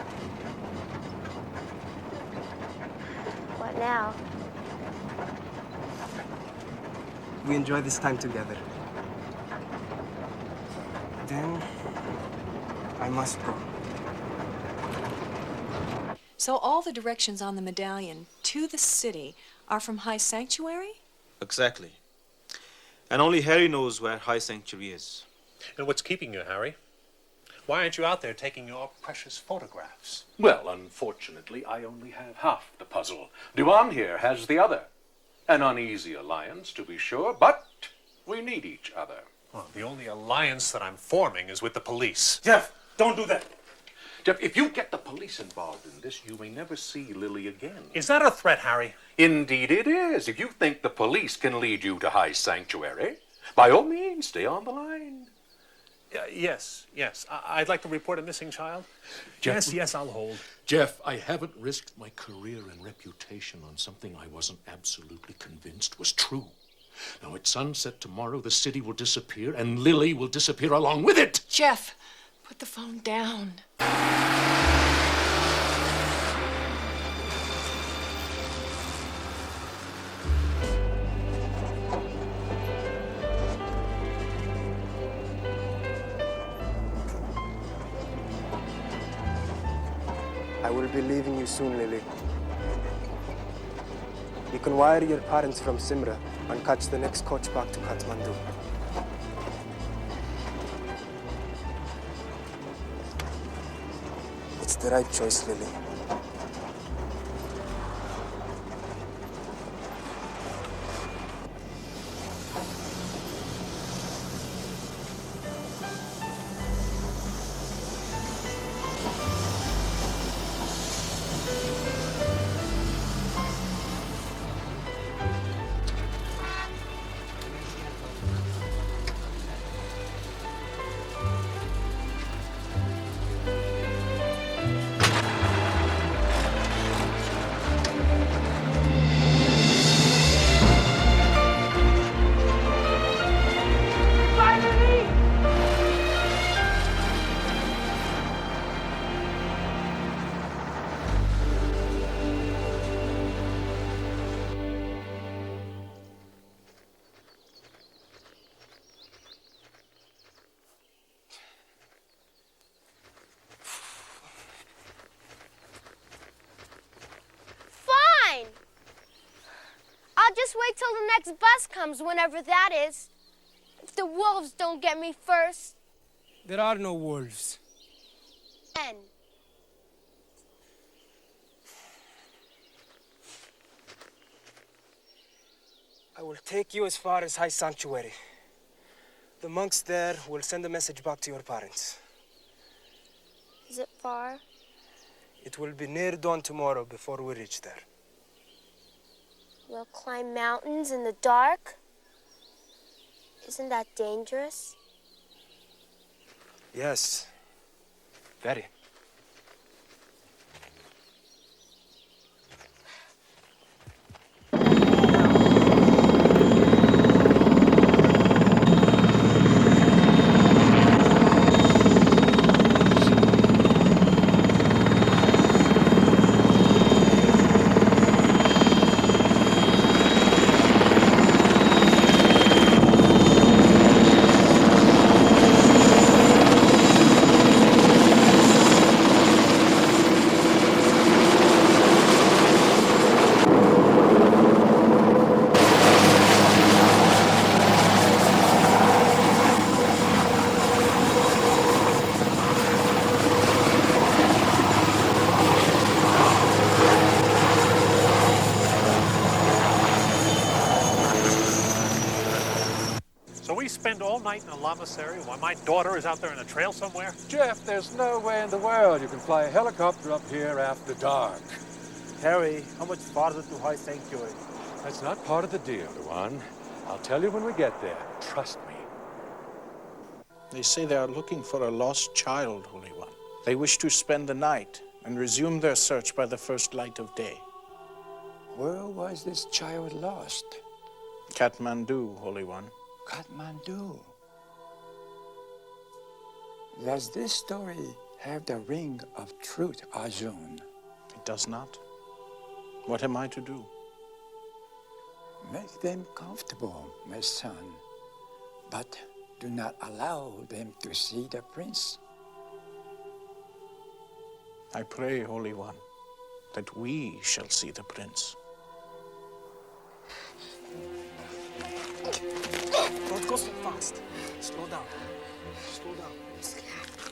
now. We enjoy this time together. Then I must go. So all the directions on the medallion to the city are from High Sanctuary? Exactly. And only Harry knows where High Sanctuary is. And what's keeping you, Harry? Why aren't you out there taking your precious photographs? Well, unfortunately, I only have half the puzzle. Duan here has the other. An uneasy alliance, to be sure, but we need each other. Well, the only alliance that I'm forming is with the police. Jeff, don't do that. Jeff, if you get the police involved in this, you may never see Lily again. Is that a threat, Harry? Indeed it is. If you think the police can lead you to High Sanctuary, by all means, stay on the line. Yes. I'd like to report a missing child. Jeff, Yes, I'll hold. Jeff, I haven't risked my career and reputation on something I wasn't absolutely convinced was true. Now, at sunset tomorrow, the city will disappear, and Lily will disappear along with it. Jeff, put the phone down. I will be leaving you soon, Lily. You can wire your parents from Simra and catch the next coach back to Kathmandu. It's the right choice, Lily. I'll just wait till the next bus comes, whenever that is. If the wolves don't get me first. There are no wolves. Then. I will take you as far as High Sanctuary. The monks there will send a message back to your parents. Is it far? It will be near dawn tomorrow before we reach there. We'll climb mountains in the dark? Isn't that dangerous? Yes, very. Spend all night in a lamasery while my daughter is out there in a trail somewhere? Jeff, there's no way in the world you can fly a helicopter up here after dark. Harry, how much farther to High Sanctuary? That's not part of the deal, Luan. I'll tell you when we get there. Trust me. They say they are looking for a lost child, Holy One. They wish to spend the night and resume their search by the first light of day. Where was this child lost? Kathmandu, Holy One. Kathmandu. Does this story have the ring of truth, Arjun? It does not. What am I to do? Make them comfortable, my son, but do not allow them to see the prince. I pray, Holy One, that we shall see the prince. Don't go so fast. Slow down. Slow down.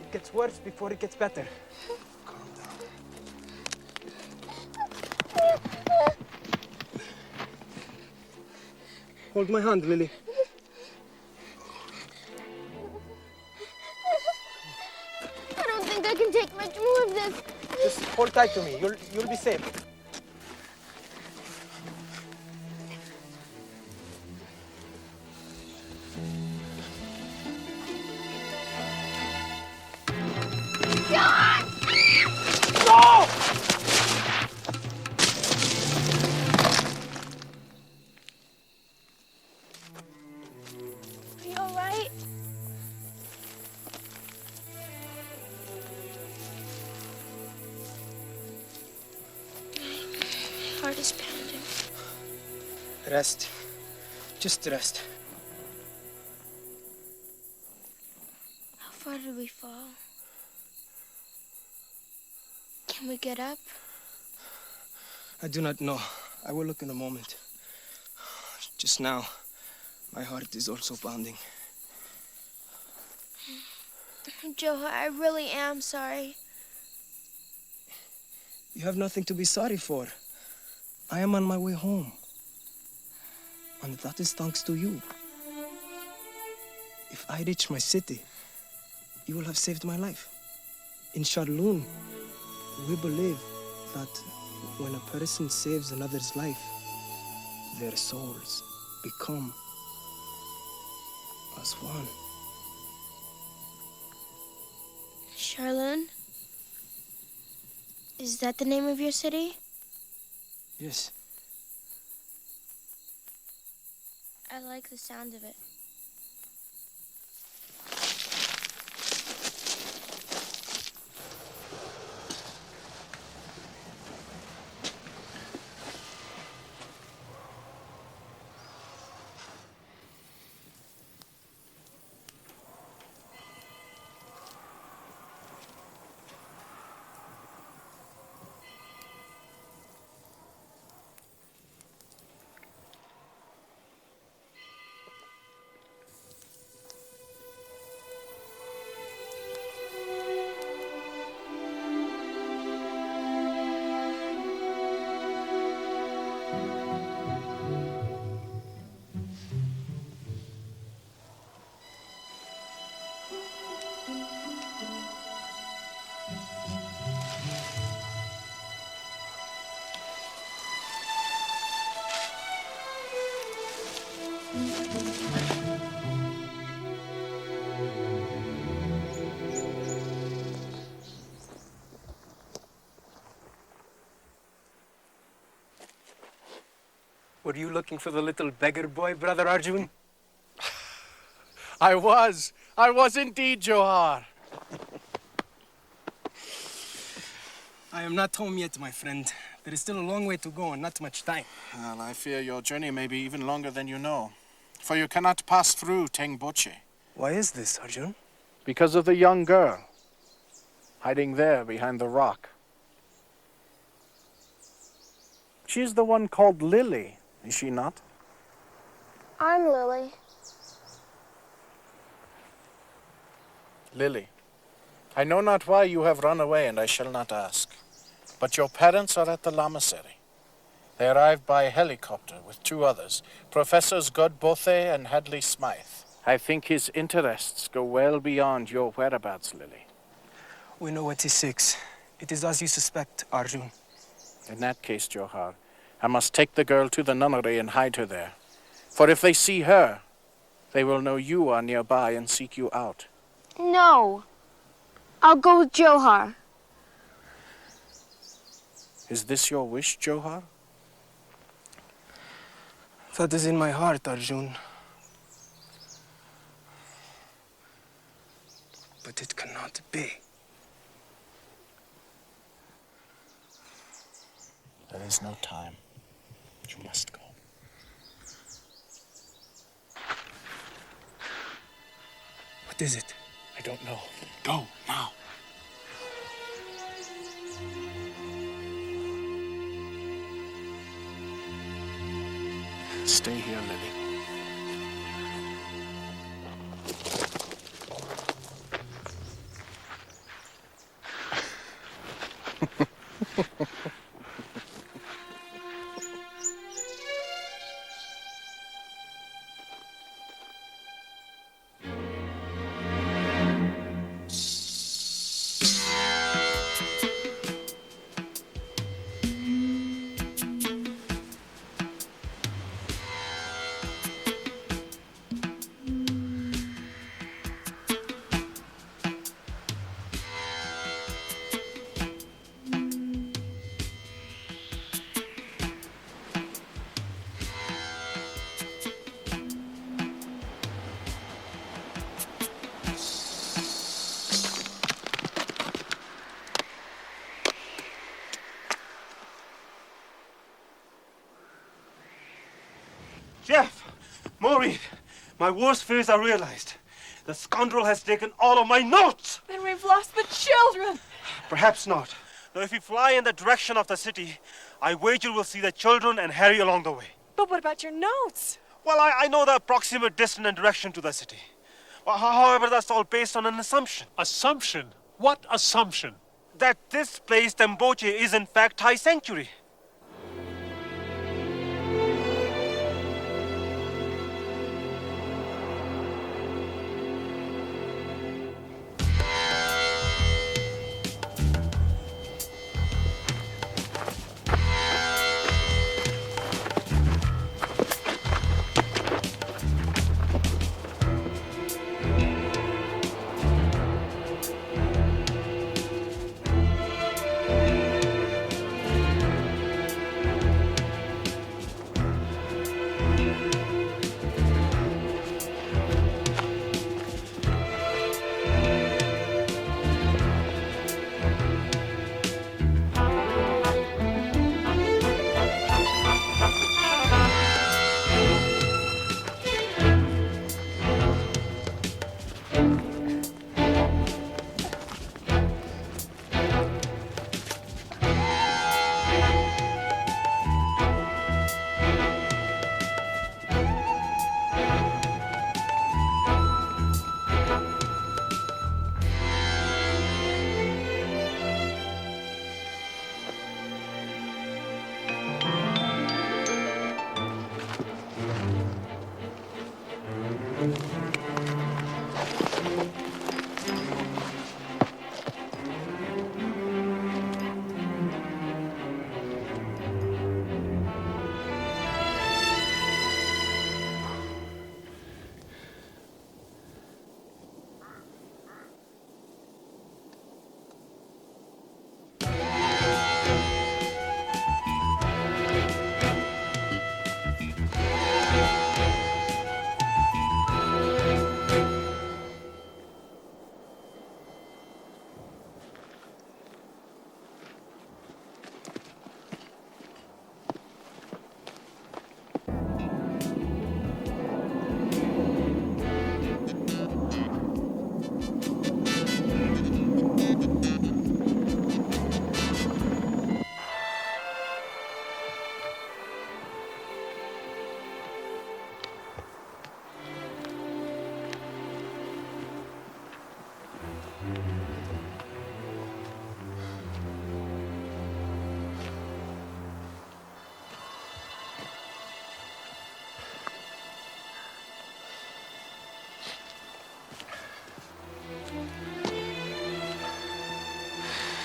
It gets worse before it gets better. Calm down. Hold my hand, Lily. I don't think I can take much more of this. Just hold tight to me. You'll be safe. No! Are you all right? My heart is pounding. Rest. Just rest. How far did we fall? Can we get up? I do not know. I will look in a moment. Just now, my heart is also pounding. Joharv, I really am sorry. You have nothing to be sorry for. I am on my way home. And that is thanks to you. If I reach my city, you will have saved my life. In Charloon, we believe that when a person saves another's life, their souls become as one. Charloon? Is that the name of your city? Yes. I like the sound of it. Were you looking for the little beggar boy, Brother Arjun? I was indeed, Joharv. I am not home yet, my friend. There is still a long way to go and not much time. Well, I fear your journey may be even longer than you know, for you cannot pass through Tengboche. Why is this, Arjun? Because of the young girl, hiding there behind the rock. She's the one called Lily, is she not? I'm Lily. Lily, I know not why you have run away, and I shall not ask. But your parents are at the Lamasery. They arrived by helicopter with two others, Professors Godbothe and Hadley Smythe. I think his interests go well beyond your whereabouts, Lily. We know what he seeks. It is as you suspect, Arjun. In that case, Joharv, I must take the girl to the nunnery and hide her there. For if they see her, they will know you are nearby and seek you out. No. I'll go with Joharv. Is this your wish, Joharv? That is in my heart, Arjun. But it cannot be. There is no time. You must go. What is it? I don't know. Go, now. Stay here, Lily. Jeff! Maureen! My worst fears are realized. The scoundrel has taken all of my notes! Then we've lost the children! Perhaps not. Though if we fly in the direction of the city, I wager we'll see the children and Harry along the way. But what about your notes? Well, I know the approximate distance and direction to the city. Well, however, that's all based on an assumption. Assumption? What assumption? That this place, Temboche, is in fact Thai sanctuary.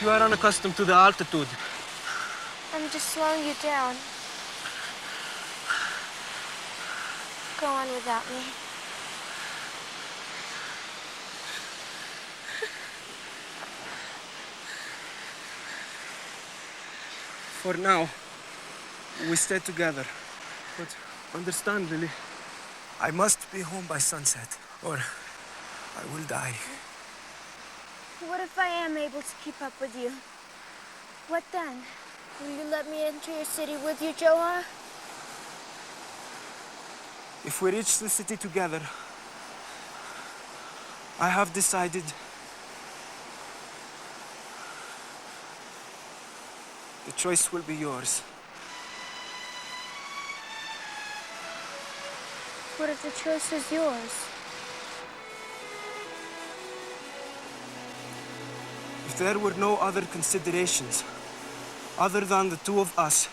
You are unaccustomed to the altitude. I'm just slowing you down. Go on without me. For now, we stay together. But understand, Lily, I must be home by sunset, or I will die. What if I am able to keep up with you? What then? Will you let me enter your city with you, Joharv? If we reach the city together, I have decided the choice will be yours. What if the choice is yours? If there were no other considerations other than the two of us,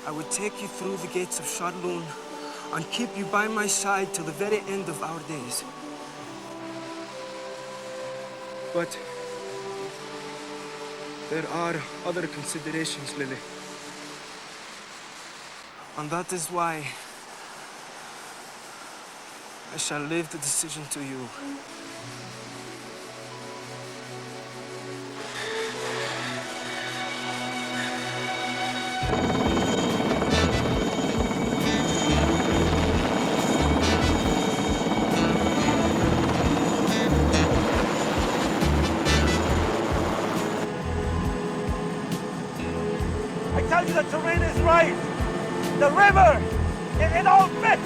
I would take you through the gates of Sharlun and keep you by my side till the very end of our days. But there are other considerations, Lily. And that is why I shall leave the decision to you. I tell you the terrain is right. The river, it all fits.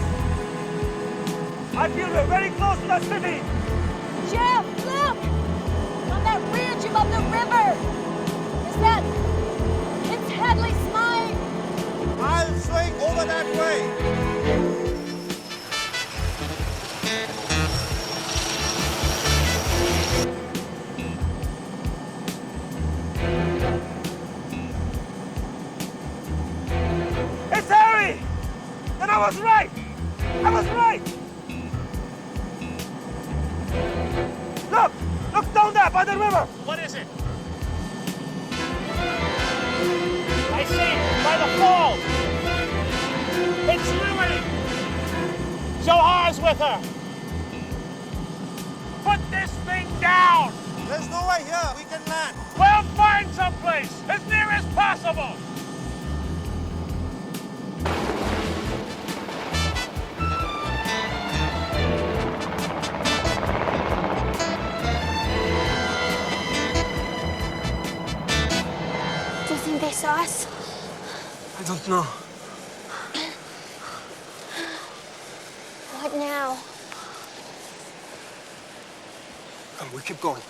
I feel we're very close to the city. Jeff, look! On that ridge above the river. It's Hadley's mine. I'll swing over that way. It's Harry! And I was right! I was right! Look! Look down there by the river! What is it? I see, by the falls. It's Lily. Joharv's with her. Put this thing down. There's no way here. We can land. We'll find someplace as near as possible. Do you think they saw us? I don't know. What now? Come, we keep going.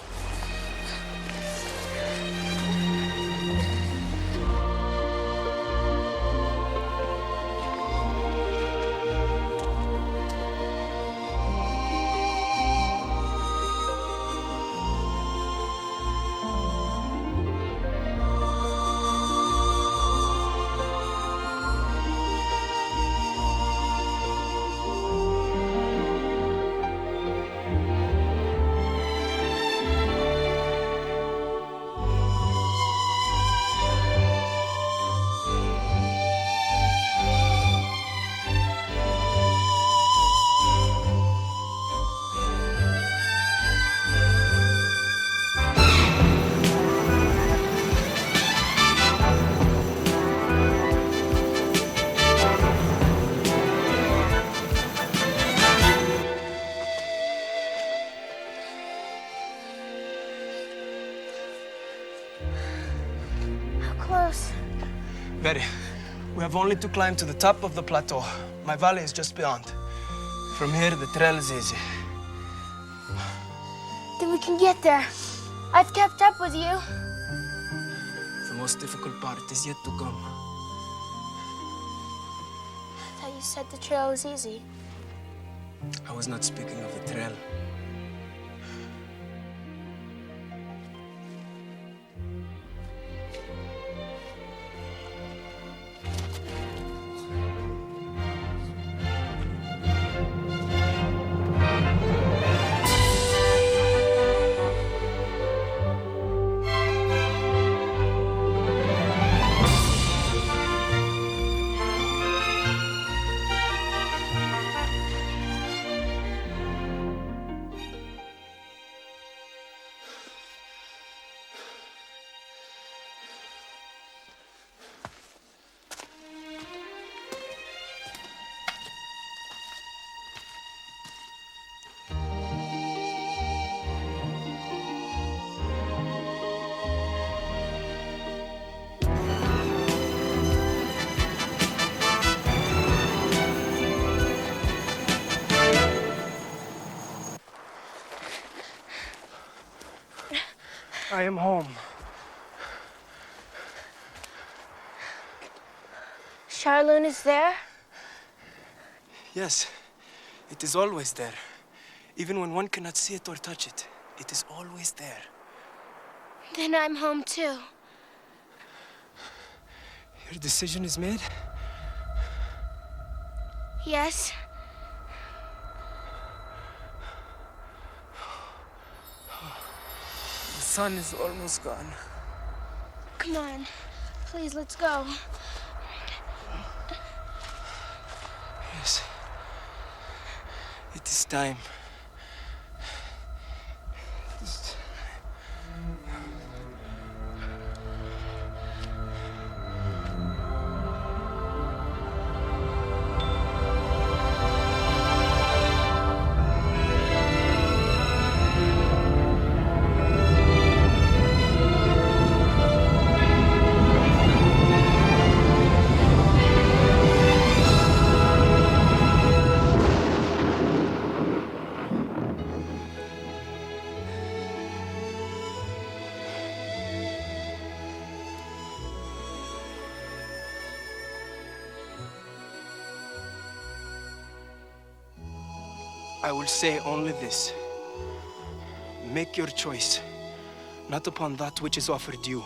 Close. Very. We have only to climb to the top of the plateau. My valley is just beyond. From here, the trail is easy. Then we can get there. I've kept up with you. The most difficult part is yet to come. I thought you said the trail was easy. I was not speaking of the trail. I am home. Charloon is there? Yes, it is always there. Even when one cannot see it or touch it, it is always there. Then I'm home too. Your decision is made? Yes. The sun is almost gone. Come on. Please, let's go. Yes. It is time. I will say only this. Make your choice, not upon that which is offered you,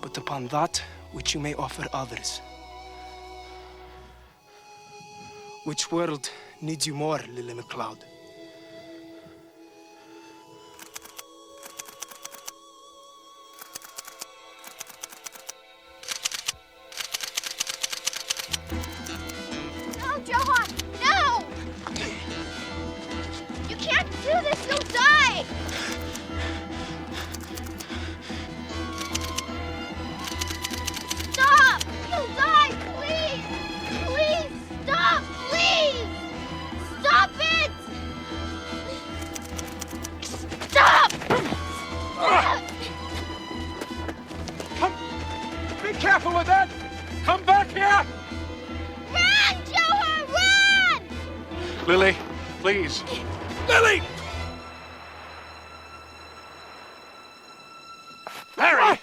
but upon that which you may offer others. Which world needs you more, Lily MacLeod? No, Joharv! No! You can't do this! You'll die! Stop! You'll die! Please! Please! Stop! Please! Stop it! Stop! Be careful with that! Come back here! Run, Joharv! Run! Lily, please. Lily! Harry!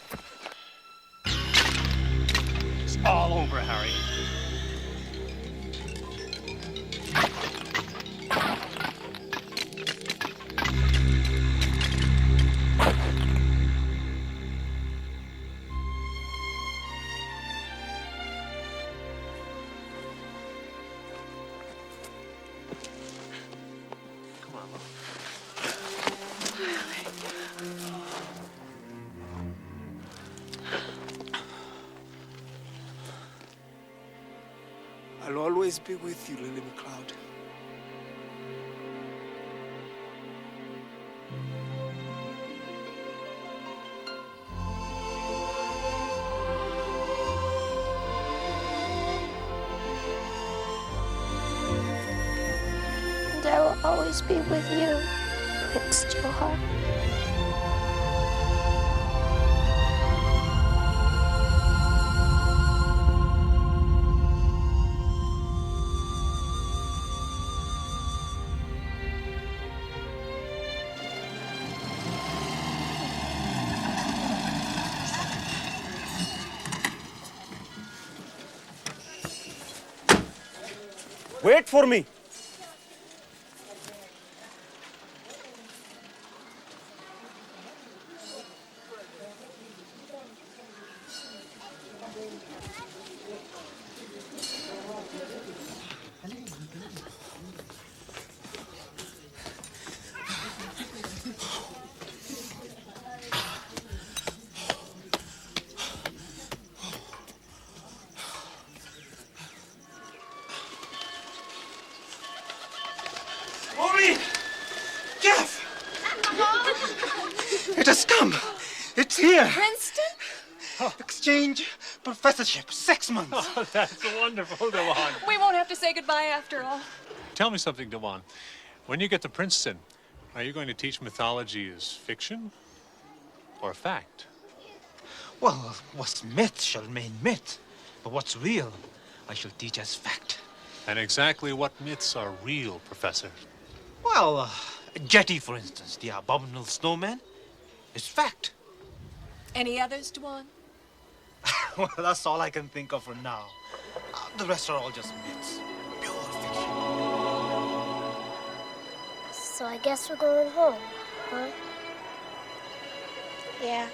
It's all over, Harry. I'll always be with you, Lily MacLeod. And I will always be with you, Prince Joharv. Wait for me. It has come! It's here! Princeton? Exchange professorship, 6 months. Oh, that's wonderful, Dewan. We won't have to say goodbye after all. Tell me something, Dewan. When you get to Princeton, are you going to teach mythology as fiction or fact? Well, what's myth shall remain myth, but what's real, I shall teach as fact. And exactly what myths are real, Professor? Well, Jetty, for instance, the abominable snowman. It's fact. Any others, Dwan? Well, that's all I can think of for now. The rest are all just myths. So I guess we're going home, huh? Yeah.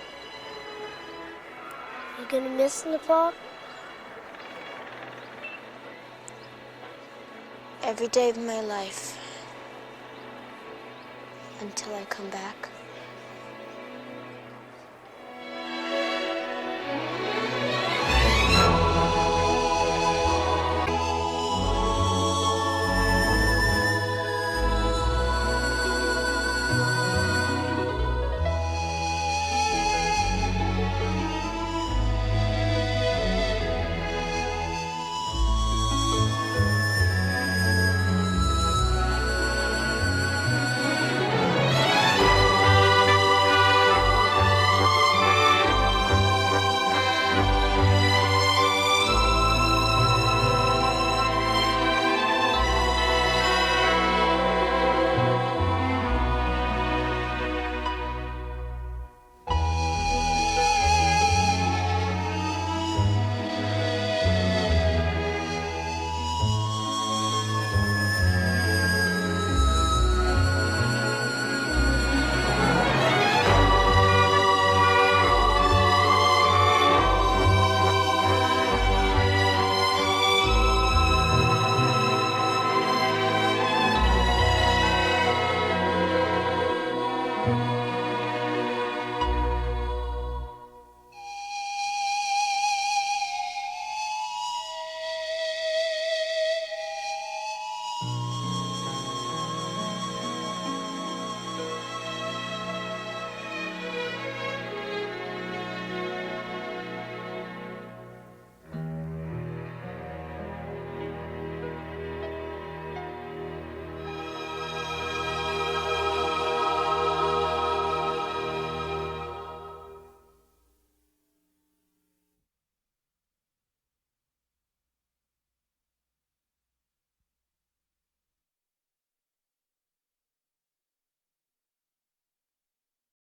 You gonna miss Nepal? Every day of my life. Until I come back.